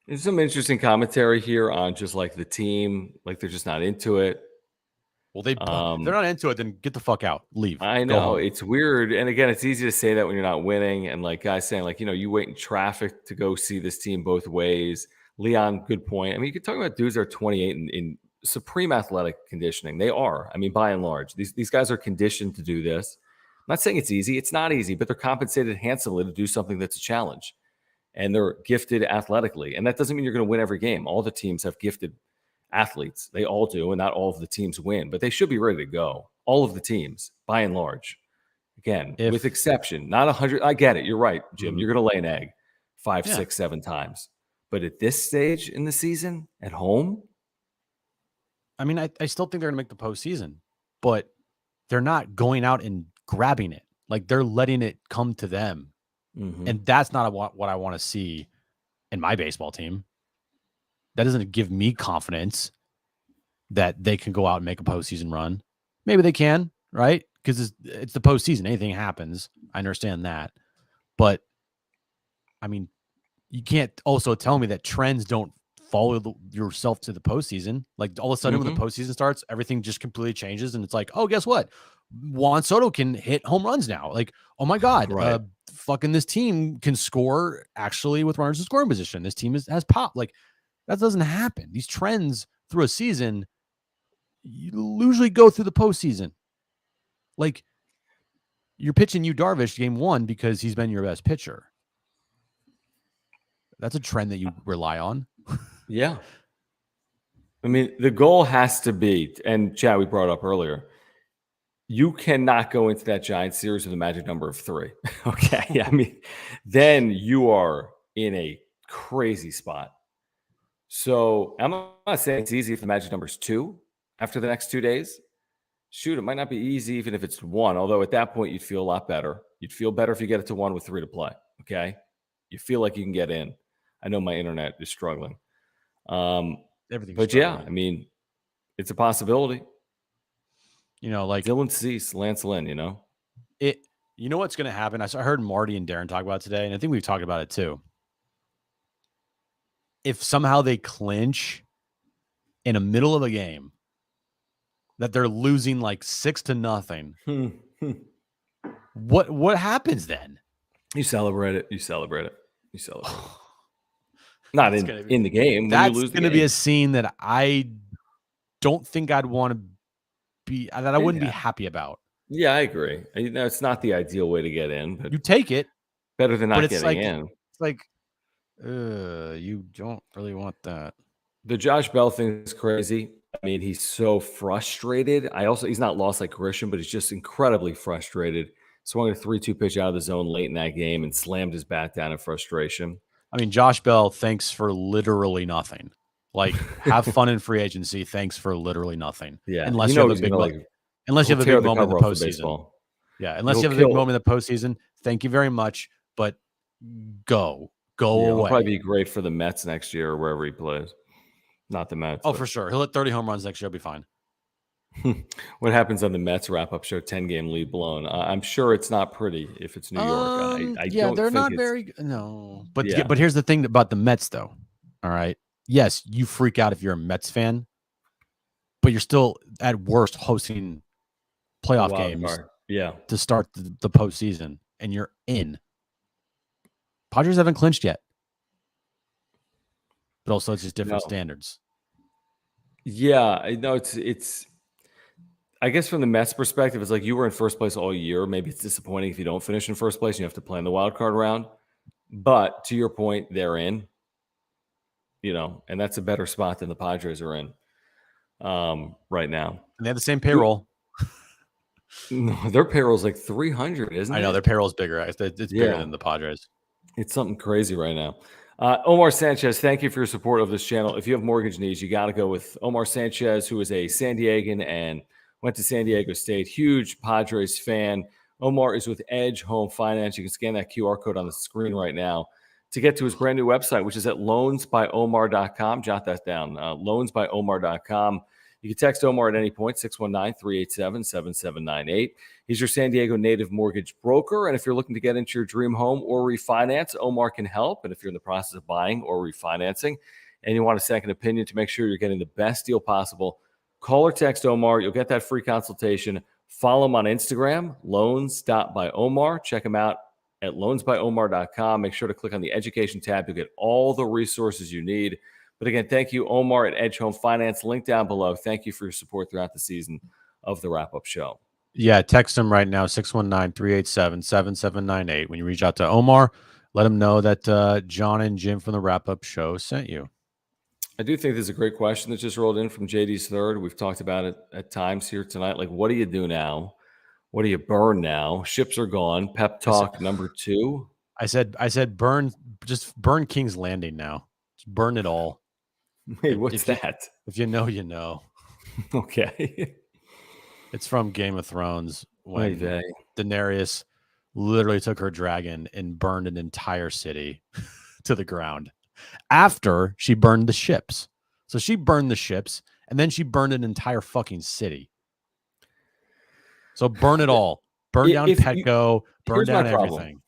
There's some interesting commentary here on just like the team, like they're just not into it. Well, they're not into it. Then get the fuck out. Leave. I Go know home. it's weird. And again, it's easy to say that when you're not winning. And like guys saying, like, you wait in traffic to go see this team both ways. Leon, good point. I mean, you could talk about dudes that are 28 in supreme athletic conditioning. They are. I mean, by and large, these guys are conditioned to do this. I'm not saying it's easy. It's not easy, but they're compensated handsomely to do something that's a challenge. And they're gifted athletically. And that doesn't mean you're going to win every game. All the teams have gifted athletes. They all do, and not all of the teams win, but they should be ready to go. All of the teams, by and large. Again, with exception, not 100. I get it. You're right, Jim. You're going to lay an egg 5, 6, 7 times. But at this stage in the season, at home, I mean, I still think they're going to make the postseason, but they're not going out and grabbing it. Like they're letting it come to them. And that's not what I want to see in my baseball team. That doesn't give me confidence that they can go out and make a postseason run. Maybe they can, right? Because it's the postseason. Anything happens. I understand that. But, I mean, you can't also tell me that trends don't follow yourself to the postseason. Like, all of a sudden when the postseason starts, everything just completely changes. And it's like, oh, guess what? Juan Soto can hit home runs now. Like, oh, my God. Right. Fucking this team can score actually with runners in scoring position. This team has pop. Like, that doesn't happen. These trends through a season, you usually go through the postseason. Like, you're pitching Darvish game 1 because he's been your best pitcher. That's a trend that you rely on. Yeah. I mean, the goal has to be, and Chad, we brought up earlier, you cannot go into that Giants series with a magic number of 3. Okay. I mean, then you are in a crazy spot. So I'm not saying it's easy if the magic number is 2 after the next 2 days. Shoot, it might not be easy even if it's 1, although at that point you'd feel a lot better. You'd feel better if you get it to 1 with 3 to play. Okay. You feel like you can get in. I know my internet is struggling. Everything's but struggling. Yeah, I mean, it's a possibility. Like Dylan Cease, Lance Lynn, You know what's going to happen? I heard Marty and Darren talk about it today, and I think we've talked about it too. If somehow they clinch in the middle of a game that they're losing like 6-0, what happens then? You celebrate it. Not in the game. That's going to be a scene that I don't think I'd want to be, that I wouldn't be happy about. Yeah, I agree. It's not the ideal way to get in, but you take it. Better than not getting in. It's like, you don't really want that. The Josh Bell thing is crazy. I mean, he's so frustrated. He's not lost like Grisham, but he's just incredibly frustrated. Swung a 3-2 pitch out of the zone late in that game and slammed his bat down in frustration. I mean, Josh Bell, thanks for literally nothing. Like, have fun in free agency. Thanks for literally nothing. Yeah. Unless you have a big moment. Unless you have a big moment in the postseason. Yeah. Unless you have a big moment in the postseason. Thank you very much. But go away. It'll probably be great for the Mets next year or wherever he plays. Not the Mets. Oh, for sure. He'll hit 30 home runs next year. He'll be fine. What happens on the Mets wrap-up show? 10-game lead blown. I'm sure it's not pretty if it's New York. They're not very. No, but here's the thing about the Mets, though. All right. Yes, you freak out if you're a Mets fan, but you're still at worst hosting playoff games. Yeah. To start the postseason, and you're in. Padres haven't clinched yet, but also it's just different standards. Yeah, I know it's. I guess from the Mets perspective, it's like you were in first place all year. Maybe it's disappointing if you don't finish in first place and you have to play in the wild card round. But to your point, they're in. And that's a better spot than the Padres are in right now. And they have the same payroll. No, their payroll's like 300, isn't it? I know their payroll's bigger. It's bigger than the Padres. It's something crazy right now. Omar Sanchez, thank you for your support of this channel. If you have mortgage needs, you got to go with Omar Sanchez, who is a San Diegan and went to San Diego State. Huge Padres fan. Omar is with Edge Home Finance. You can scan that QR code on the screen right now to get to his brand new website, which is at loansbyomar.com. Jot that down, loansbyomar.com. You can text Omar at any point, 619-387-7798. He's your San Diego native mortgage broker. And if you're looking to get into your dream home or refinance, Omar can help. And if you're in the process of buying or refinancing and you want a second opinion to make sure you're getting the best deal possible, Call or text Omar. You'll get that free consultation. Follow him on Instagram, loans.byomar. Check him out at loansbyomar.com. Make sure to click on the education tab. You'll get all the resources you need. But again, thank you, Omar at Edge Home Finance. Link down below. Thank you for your support throughout the season of the wrap-up show. Yeah, text him right now, 619-387-7798. When you reach out to Omar, let him know that John and Jim from the wrap-up show sent you. I do think there's a great question that just rolled in from JD's Third. We've talked about it at times here tonight. Like, what do you do now? What do you burn now? Ships are gone. Pep talk number 2. I said burn King's Landing now. Just burn it all. Wait, what's that? If you know, you know. Okay. It's from Game of Thrones when Daenerys literally took her dragon and burned an entire city to the ground after she burned the ships. So she burned the ships and then she burned an entire fucking city. So burn it all. Burn down Petco. Burn down everything.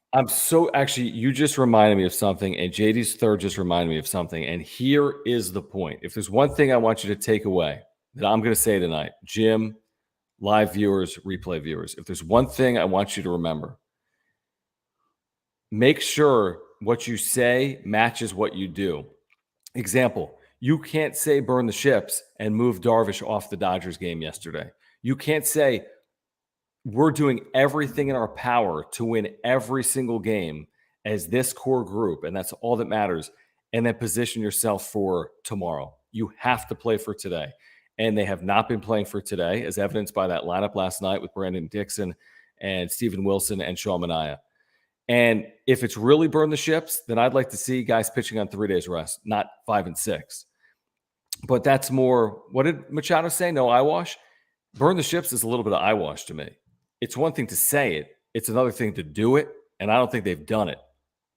You just reminded me of something, and JD's Third just reminded me of something. And here is the point. If there's one thing I want you to take away that I'm going to say tonight, Jim, live viewers, replay viewers, if there's one thing I want you to remember, make sure what you say matches what you do. Example, you can't say burn the ships and move Darvish off the Dodgers game yesterday. You can't say we're doing everything in our power to win every single game as this core group, and that's all that matters, and then position yourself for tomorrow. You have to play for today. And they have not been playing for today, as evidenced by that lineup last night with Brandon Dixon and Steven Wilson and Sean Manaea. And if it's really burn the ships, then I'd like to see guys pitching on 3 days rest, not 5 and 6. But that's more, what did Machado say? No eyewash? Burn the ships is a little bit of eyewash to me. It's one thing to say it. It's another thing to do it. And I don't think they've done it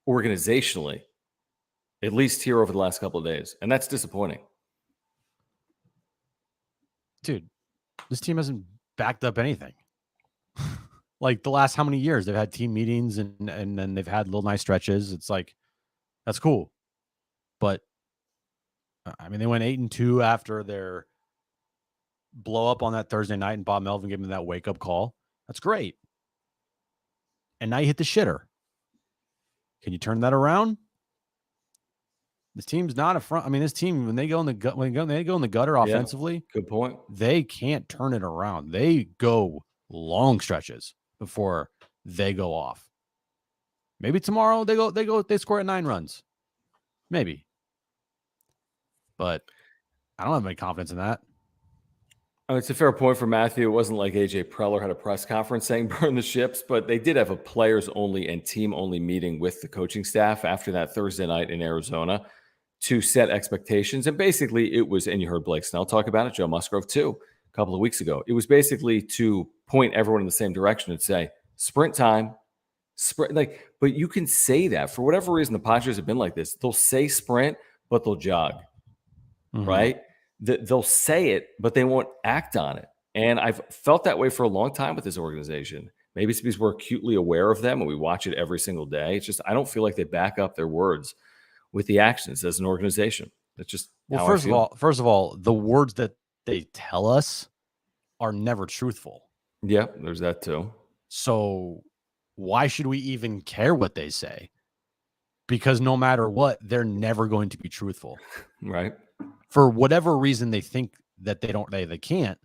organizationally, at least here over the last couple of days. And that's disappointing. Dude, this team hasn't backed up anything. Like the last how many years they've had team meetings and then they've had little nice stretches. It's like, that's cool. But I mean, they went 8-2 after their blow up on that Thursday night and Bob Melvin gave them that wake up call. That's great. And now you hit the shitter. Can you turn that around? This team's not a front. I mean, this team, when they go in the gutter offensively, good point. They can't turn it around. They go long stretches before they go off. Maybe tomorrow they score at 9 runs. Maybe. But I don't have any confidence in that. I mean, it's a fair point for Matthew. It wasn't like AJ Preller had a press conference saying burn the ships, but they did have a players only and team only meeting with the coaching staff after that Thursday night in Arizona to set expectations. And basically it was, and you heard Blake Snell talk about it, Joe Musgrove too, a couple of weeks ago. It was basically to point everyone in the same direction and say, sprint time, sprint. Like, but you can say that for whatever reason, the Padres have been like this. They'll say sprint, but they'll jog, right? They'll say it, but they won't act on it. And I've felt that way for a long time with this organization. Maybe it's because we're acutely aware of them and we watch it every single day. It's just, I don't feel like they back up their words with the actions as an organization. It's just, well, first of all, the words that they tell us are never truthful. Yeah, there's that too. So why should we even care what they say? Because no matter what, they're never going to be truthful. Right. For whatever reason they think that they can't,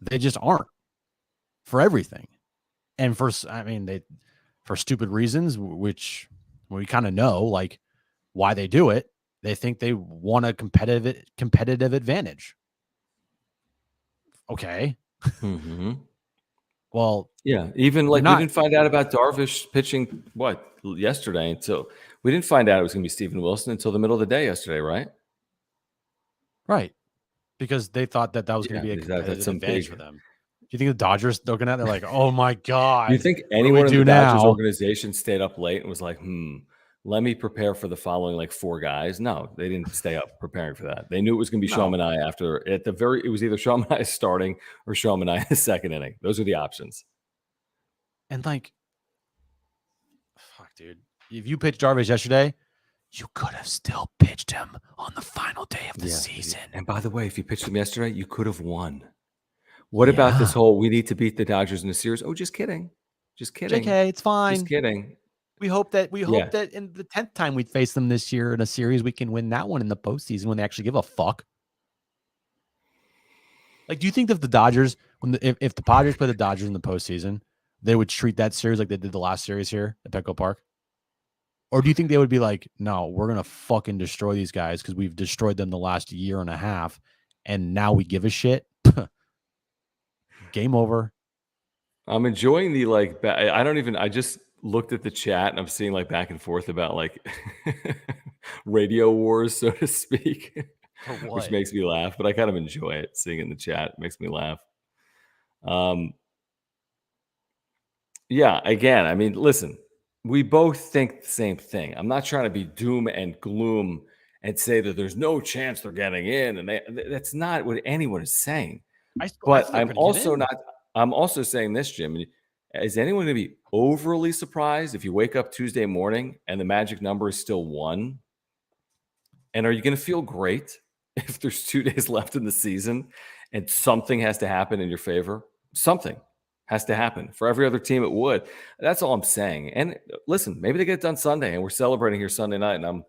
they just aren't for everything. And for stupid reasons, which we kind of know, like why they do it, they think they want a competitive advantage. Okay. Well, yeah, even like we didn't find out about Darvish pitching yesterday until we didn't find out it was going to be Steven Wilson until the middle of the day yesterday, right? Right. Because they thought that was going to be a competitive advantage for them. Do you think the Dodgers looking at it, they're like, oh my God. Do you think anyone in the Dodgers organization stayed up late and was like, let me prepare for the following like 4 guys? No, they didn't stay up preparing for that. They knew it was going to be Sean Manaea after it was either Sean Manaea starting or Sean Manaea second inning. Those are the options. And like, fuck, dude, if you pitched Darvish yesterday, You could have still pitched him on the final day of the season. And by the way, if you pitched him yesterday, you could have won. What about this whole we need to beat the Dodgers in the series? Oh, just kidding. Just kidding. JK, it's fine. Just kidding. We hope that in the 10th time we face them this year in a series, we can win that one in the postseason when they actually give a fuck. Like, do you think if the Dodgers, if the Padres play the Dodgers in the postseason, they would treat that series like they did the last series here at Petco Park? Or do you think they would be like, no, we're gonna fucking destroy these guys because we've destroyed them the last year and a half, and now we give a shit? Game over. I'm enjoying the I just looked at the chat and I'm seeing like back and forth about like radio wars, so to speak, which makes me laugh, but I kind of enjoy it. Seeing it in the chat makes me laugh. Yeah, again, I mean, listen, we both think the same thing. I'm not trying to be doom and gloom and say that there's no chance they're getting in, and that's not what anyone is saying. But I'm also saying this, Jim. Is anyone going to be overly surprised if you wake up Tuesday morning and the magic number is still 1? And are you going to feel great if there's 2 days left in the season and something has to happen in your favor? Something has to happen. For every other team, it would. That's all I'm saying. And listen, maybe they get it done Sunday and we're celebrating here Sunday night and I'm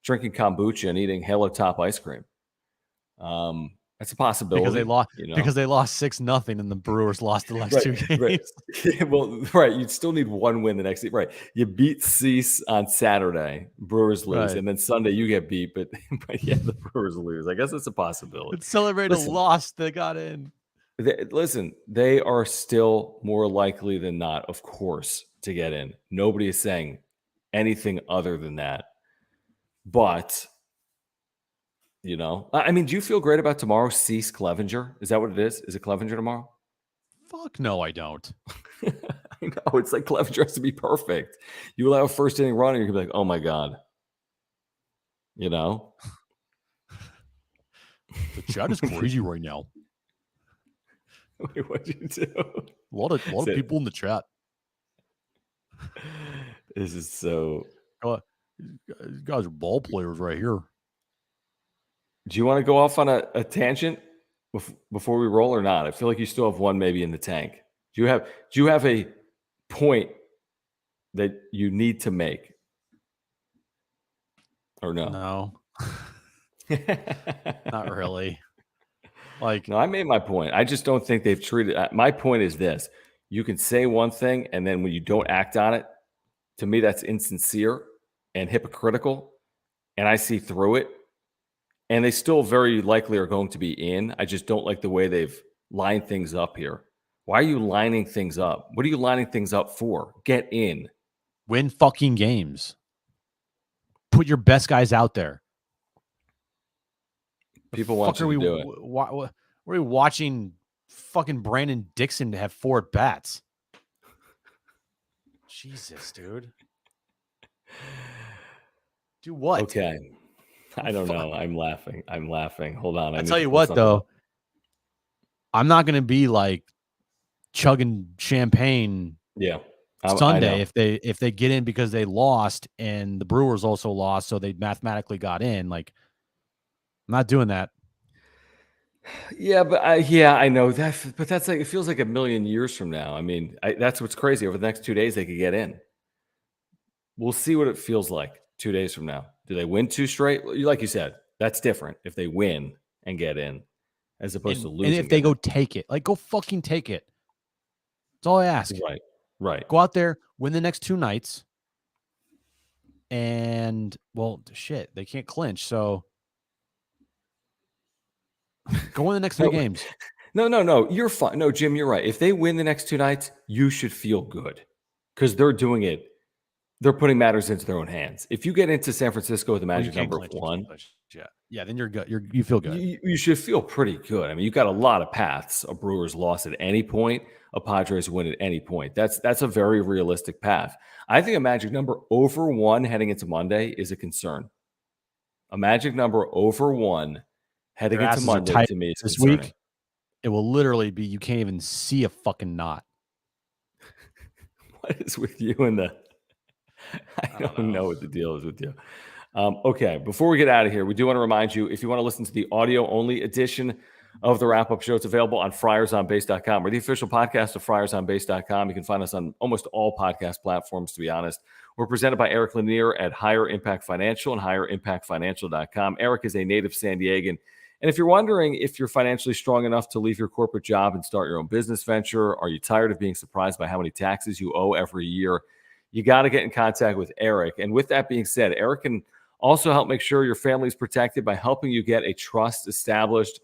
drinking kombucha and eating Halo Top ice cream. That's a possibility because they lost 6-0 and the Brewers lost the last 2 games. Right. Well, right. You'd still need one win the next day. Right. You beat Cease on Saturday, Brewers lose, and then Sunday you get beat, but yeah, the Brewers lose. I guess it's a possibility. Let's celebrate a loss that got in. They are still more likely than not, of course, to get in. Nobody is saying anything other than that. But I mean, do you feel great about tomorrow? Cease Clevenger? Is that what it is? Is it Clevenger tomorrow? Fuck no, I don't. I know. It's like Clevenger has to be perfect. You allow a first inning run and you're going to be like, oh my God. The chat is crazy right now. Wait, what'd you do? A lot of people in the chat. This is so. These guys are ball players right here. Do you want to go off on a tangent before we roll or not? I feel like you still have one maybe in the tank. Do you have a point that you need to make? Or no? No. Not really. No, I made my point. I just don't think they've treated. My point is this: you can say one thing, and then when you don't act on it, to me that's insincere and hypocritical, and I see through it. And they still very likely are going to be in. I just don't like the way they've lined things up here. Why are you lining things up? What are you lining things up for? Get in. Win fucking games. Put your best guys out there. People want you to do it. Why are we watching fucking Brandon Dixon to have 4 at-bats? Jesus, dude. Do what? Okay. I don't know. I'm laughing. Hold on. I tell you what, though. I'm not going to be like chugging champagne. Yeah. Sunday if they get in because they lost and the Brewers also lost, so they mathematically got in. Like, I'm not doing that. Yeah, but I know that. But that's like, it feels like a million years from now. I mean, that's what's crazy. Over the next 2 days, they could get in. We'll see what it feels like 2 days from now. Do they win 2 straight? Like you said, that's different if they win and get in, as opposed to losing. And if they go take it, like, go fucking take it. That's all I ask. Right. Go out there, win the next 2 nights, and well, shit, they can't clinch. So go win the next 3 games. No, you're fine. No, Jim, you're right. If they win the next 2 nights, you should feel good because they're doing it. They're putting matters into their own hands. If you get into San Francisco with a magic number of 1, yeah, then you're good. You feel good. You should feel pretty good. I mean, you've got a lot of paths. A Brewers loss at any point, a Padres win at any point. That's a very realistic path. I think a magic number over 1 heading into Monday is a concern. A magic number over 1 heading into Monday to me is this concerning. week. It will literally be you can't even see a fucking knot. What is with you and the? I don't know what the deal is with you. Okay, before we get out of here, we do want to remind you, if you want to listen to the audio-only edition of the wrap-up show, it's available on friersonbase.com. We're the official podcast of friersonbase.com. You can find us on almost all podcast platforms, to be honest. We're presented by Eric Lanier at Higher Impact Financial and higherimpactfinancial.com. Eric is a native San Diegan. And if you're wondering if you're financially strong enough to leave your corporate job and start your own business venture, are you tired of being surprised by how many taxes you owe every year? You got to get in contact with Eric. And with that being said, Eric can also help make sure your family is protected by helping you get a trust established.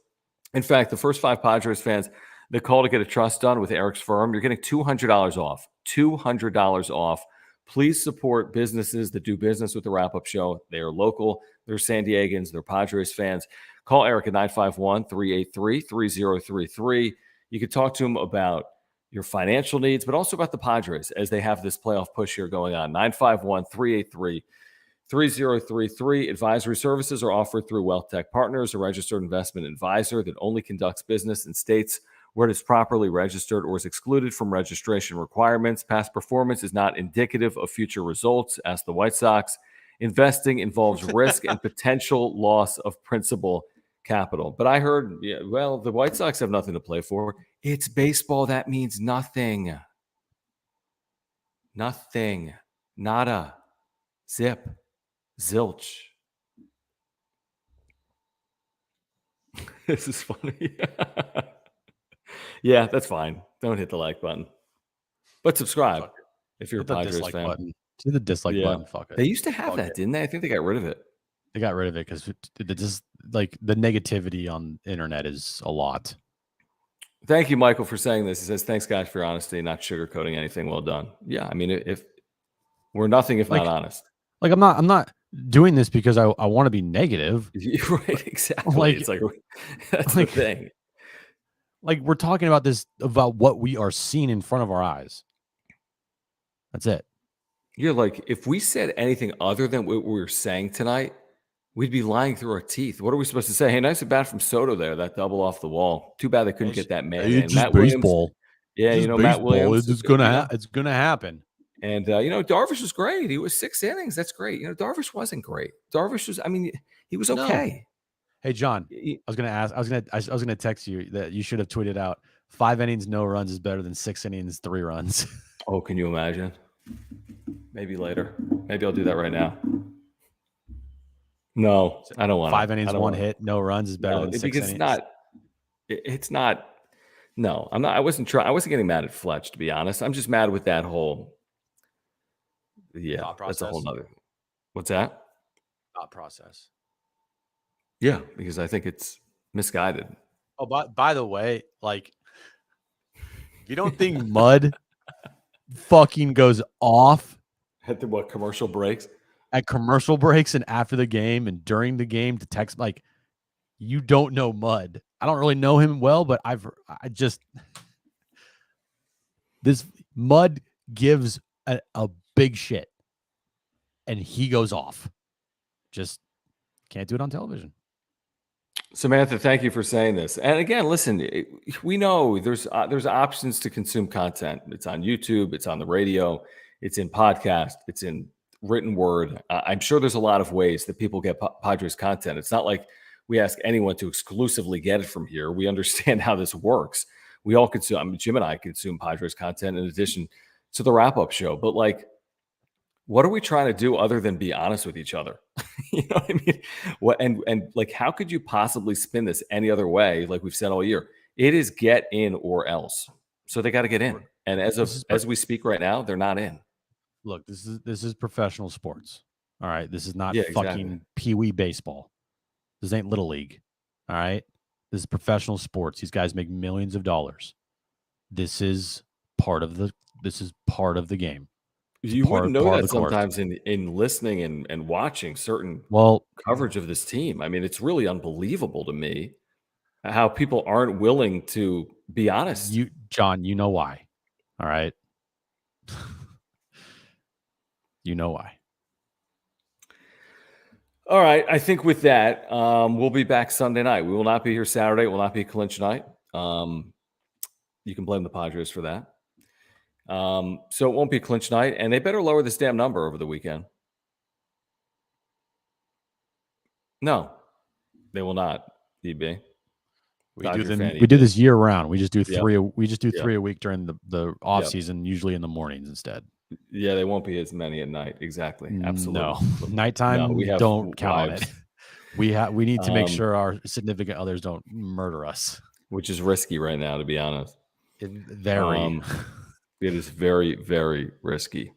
In fact, the first 5 Padres fans that call to get a trust done with Eric's firm, you're getting $200 off. $200 off. Please support businesses that do business with the Wrap-Up Show. They are local. They're San Diegans. They're Padres fans. Call Eric at 951-383-3033. You can talk to him about your financial needs, but also about the Padres as they have this playoff push here going on. 951-383-3033. Advisory services are offered through Wealth Tech Partners, a registered investment advisor that only conducts business in states where it is properly registered or is excluded from registration requirements. Past performance is not indicative of future results. Ask the White Sox. Investing involves risk and potential loss of principal capital. But I heard, the White Sox have nothing to play for. It's baseball. That means nothing. Nothing. Nada. Zip. Zilch. This is funny. Yeah, that's fine. Don't hit the like button. But subscribe if you're a Padres fan. Button. To the dislike button. Fuck it. They used to have that, didn't they? I think they got rid of it. They got rid of it because just like the negativity on the internet is a lot. Thank you, Michael, for saying this. He says, thanks, guys, for your honesty, not sugarcoating anything. Well done. Yeah, I mean, if we're nothing if not honest. Like I'm not doing this because I want to be negative. Right, exactly. It's like that's the thing. Like we're talking about this about what we are seeing in front of our eyes. That's it. You're like, if we said anything other than what we were saying tonight, we'd be lying through our teeth. What are we supposed to say? Hey, nice at bat from Soto there, that double off the wall. Too bad they couldn't get that man. It's just baseball. Williams. Matt Williams. It's gonna happen. And Darvish was great. He was 6 innings. That's great. Darvish wasn't great. Darvish was. I mean, he was okay. No. Hey, John. I was gonna text you that you should have tweeted out 5 innings, no runs is better than 6 innings, 3 runs. Oh, can you imagine? Maybe later. Maybe I'll do that right now. No, I don't want 5 innings, 1 hit, no runs is better than 6 innings. It's not. No, I'm not. I wasn't getting mad at Fletch, to be honest. I'm just mad with that whole. Yeah, that's a whole nother. What's that? Thought process. Yeah, because I think it's misguided. Oh, by the way, like, you don't think Mud fucking goes off at the commercial breaks? At commercial breaks and after the game and during the game to text, like, you don't know Mud. I don't really know him well, but this Mud gives a big shit and he goes off. Just can't do it on television. Samantha, thank you for saying this. And again, listen, we know there's options to consume content. It's on YouTube, it's on the radio, it's in podcast, it's in written word. I'm sure there's a lot of ways that people get Padres content. It's not like we ask anyone to exclusively get it from here. We understand how this works. We all consume, Jim and I consume Padres content in addition to the wrap-up show. But like, what are we trying to do other than be honest with each other? You know what I mean? And like, how could you possibly spin this any other way? Like we've said all year, it is get in or else. So they got to get in. And as we speak right now, they're not in. Look, this is professional sports. All right. This is not fucking pee-wee baseball. This ain't little league. All right. This is professional sports. These guys make millions of dollars. This is part of the game. You wouldn't know that sometimes in listening and watching certain coverage of this team. I mean, it's really unbelievable to me how people aren't willing to be honest. John, you know why. All right. You know why. All right. I think with that, we'll be back Sunday night. We will not be here Saturday. It will not be clinch night. You can blame the Padres for that. So it won't be clinch night, and they better lower this damn number over the weekend. No, they will not. DB. We do this year round. We just do three. We just do three a week during the off season, usually in the mornings instead. Yeah, they won't be as many at night. Exactly. Absolutely. No, nighttime. We don't count on it. We need to make sure our significant others don't murder us, which is risky right now, to be honest. Very. It is very, very risky.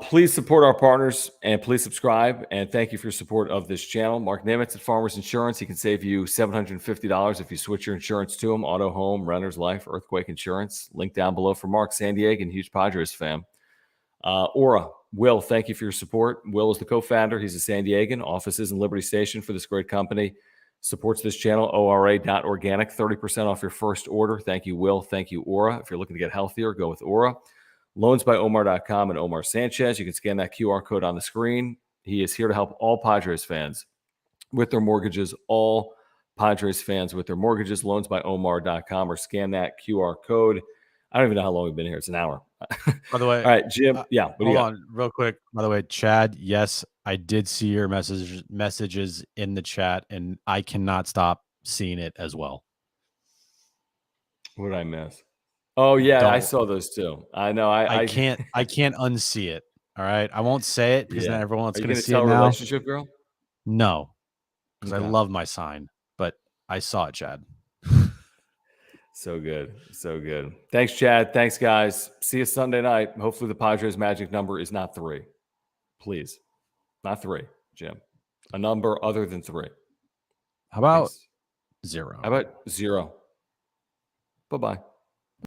Please support our partners and please subscribe. And thank you for your support of this channel. Mark Nimitz at Farmers Insurance. He can save you $750 if you switch your insurance to him. Auto, home, renters, life, earthquake insurance. Link down below for Mark, San Diego, and huge Padres fan. Aura, Will, thank you for your support. Will is the co-founder. He's a San Diegan. Offices in Liberty Station for this great company. Supports this channel, ORA.organic. 30% off your first order. Thank you, Will. Thank you, Aura. If you're looking to get healthier, go with Aura. Loansbyomar.com and Omar Sanchez. You can scan that QR code on the screen. He is here to help all Padres fans with their mortgages, all Padres fans with their mortgages. Loansbyomar.com or scan that QR code. I don't even know how long we've been here. It's an hour. By the way, all right, Jim. Hold on real quick. By the way, Chad, yes, I did see your messages in the chat, and I cannot stop seeing it as well. What did I miss? Oh yeah, I saw those too. I know. I can't unsee it. All right, I won't say it because then everyone's going to see it now. Relationship girl? No, because I love my sign, but I saw it, Chad. So good. So good. Thanks, Chad. Thanks, guys. See you Sunday night. Hopefully the Padres magic number is not 3. Please. Not 3, Jim. A number other than 3. How about 0? How about 0? Bye-bye.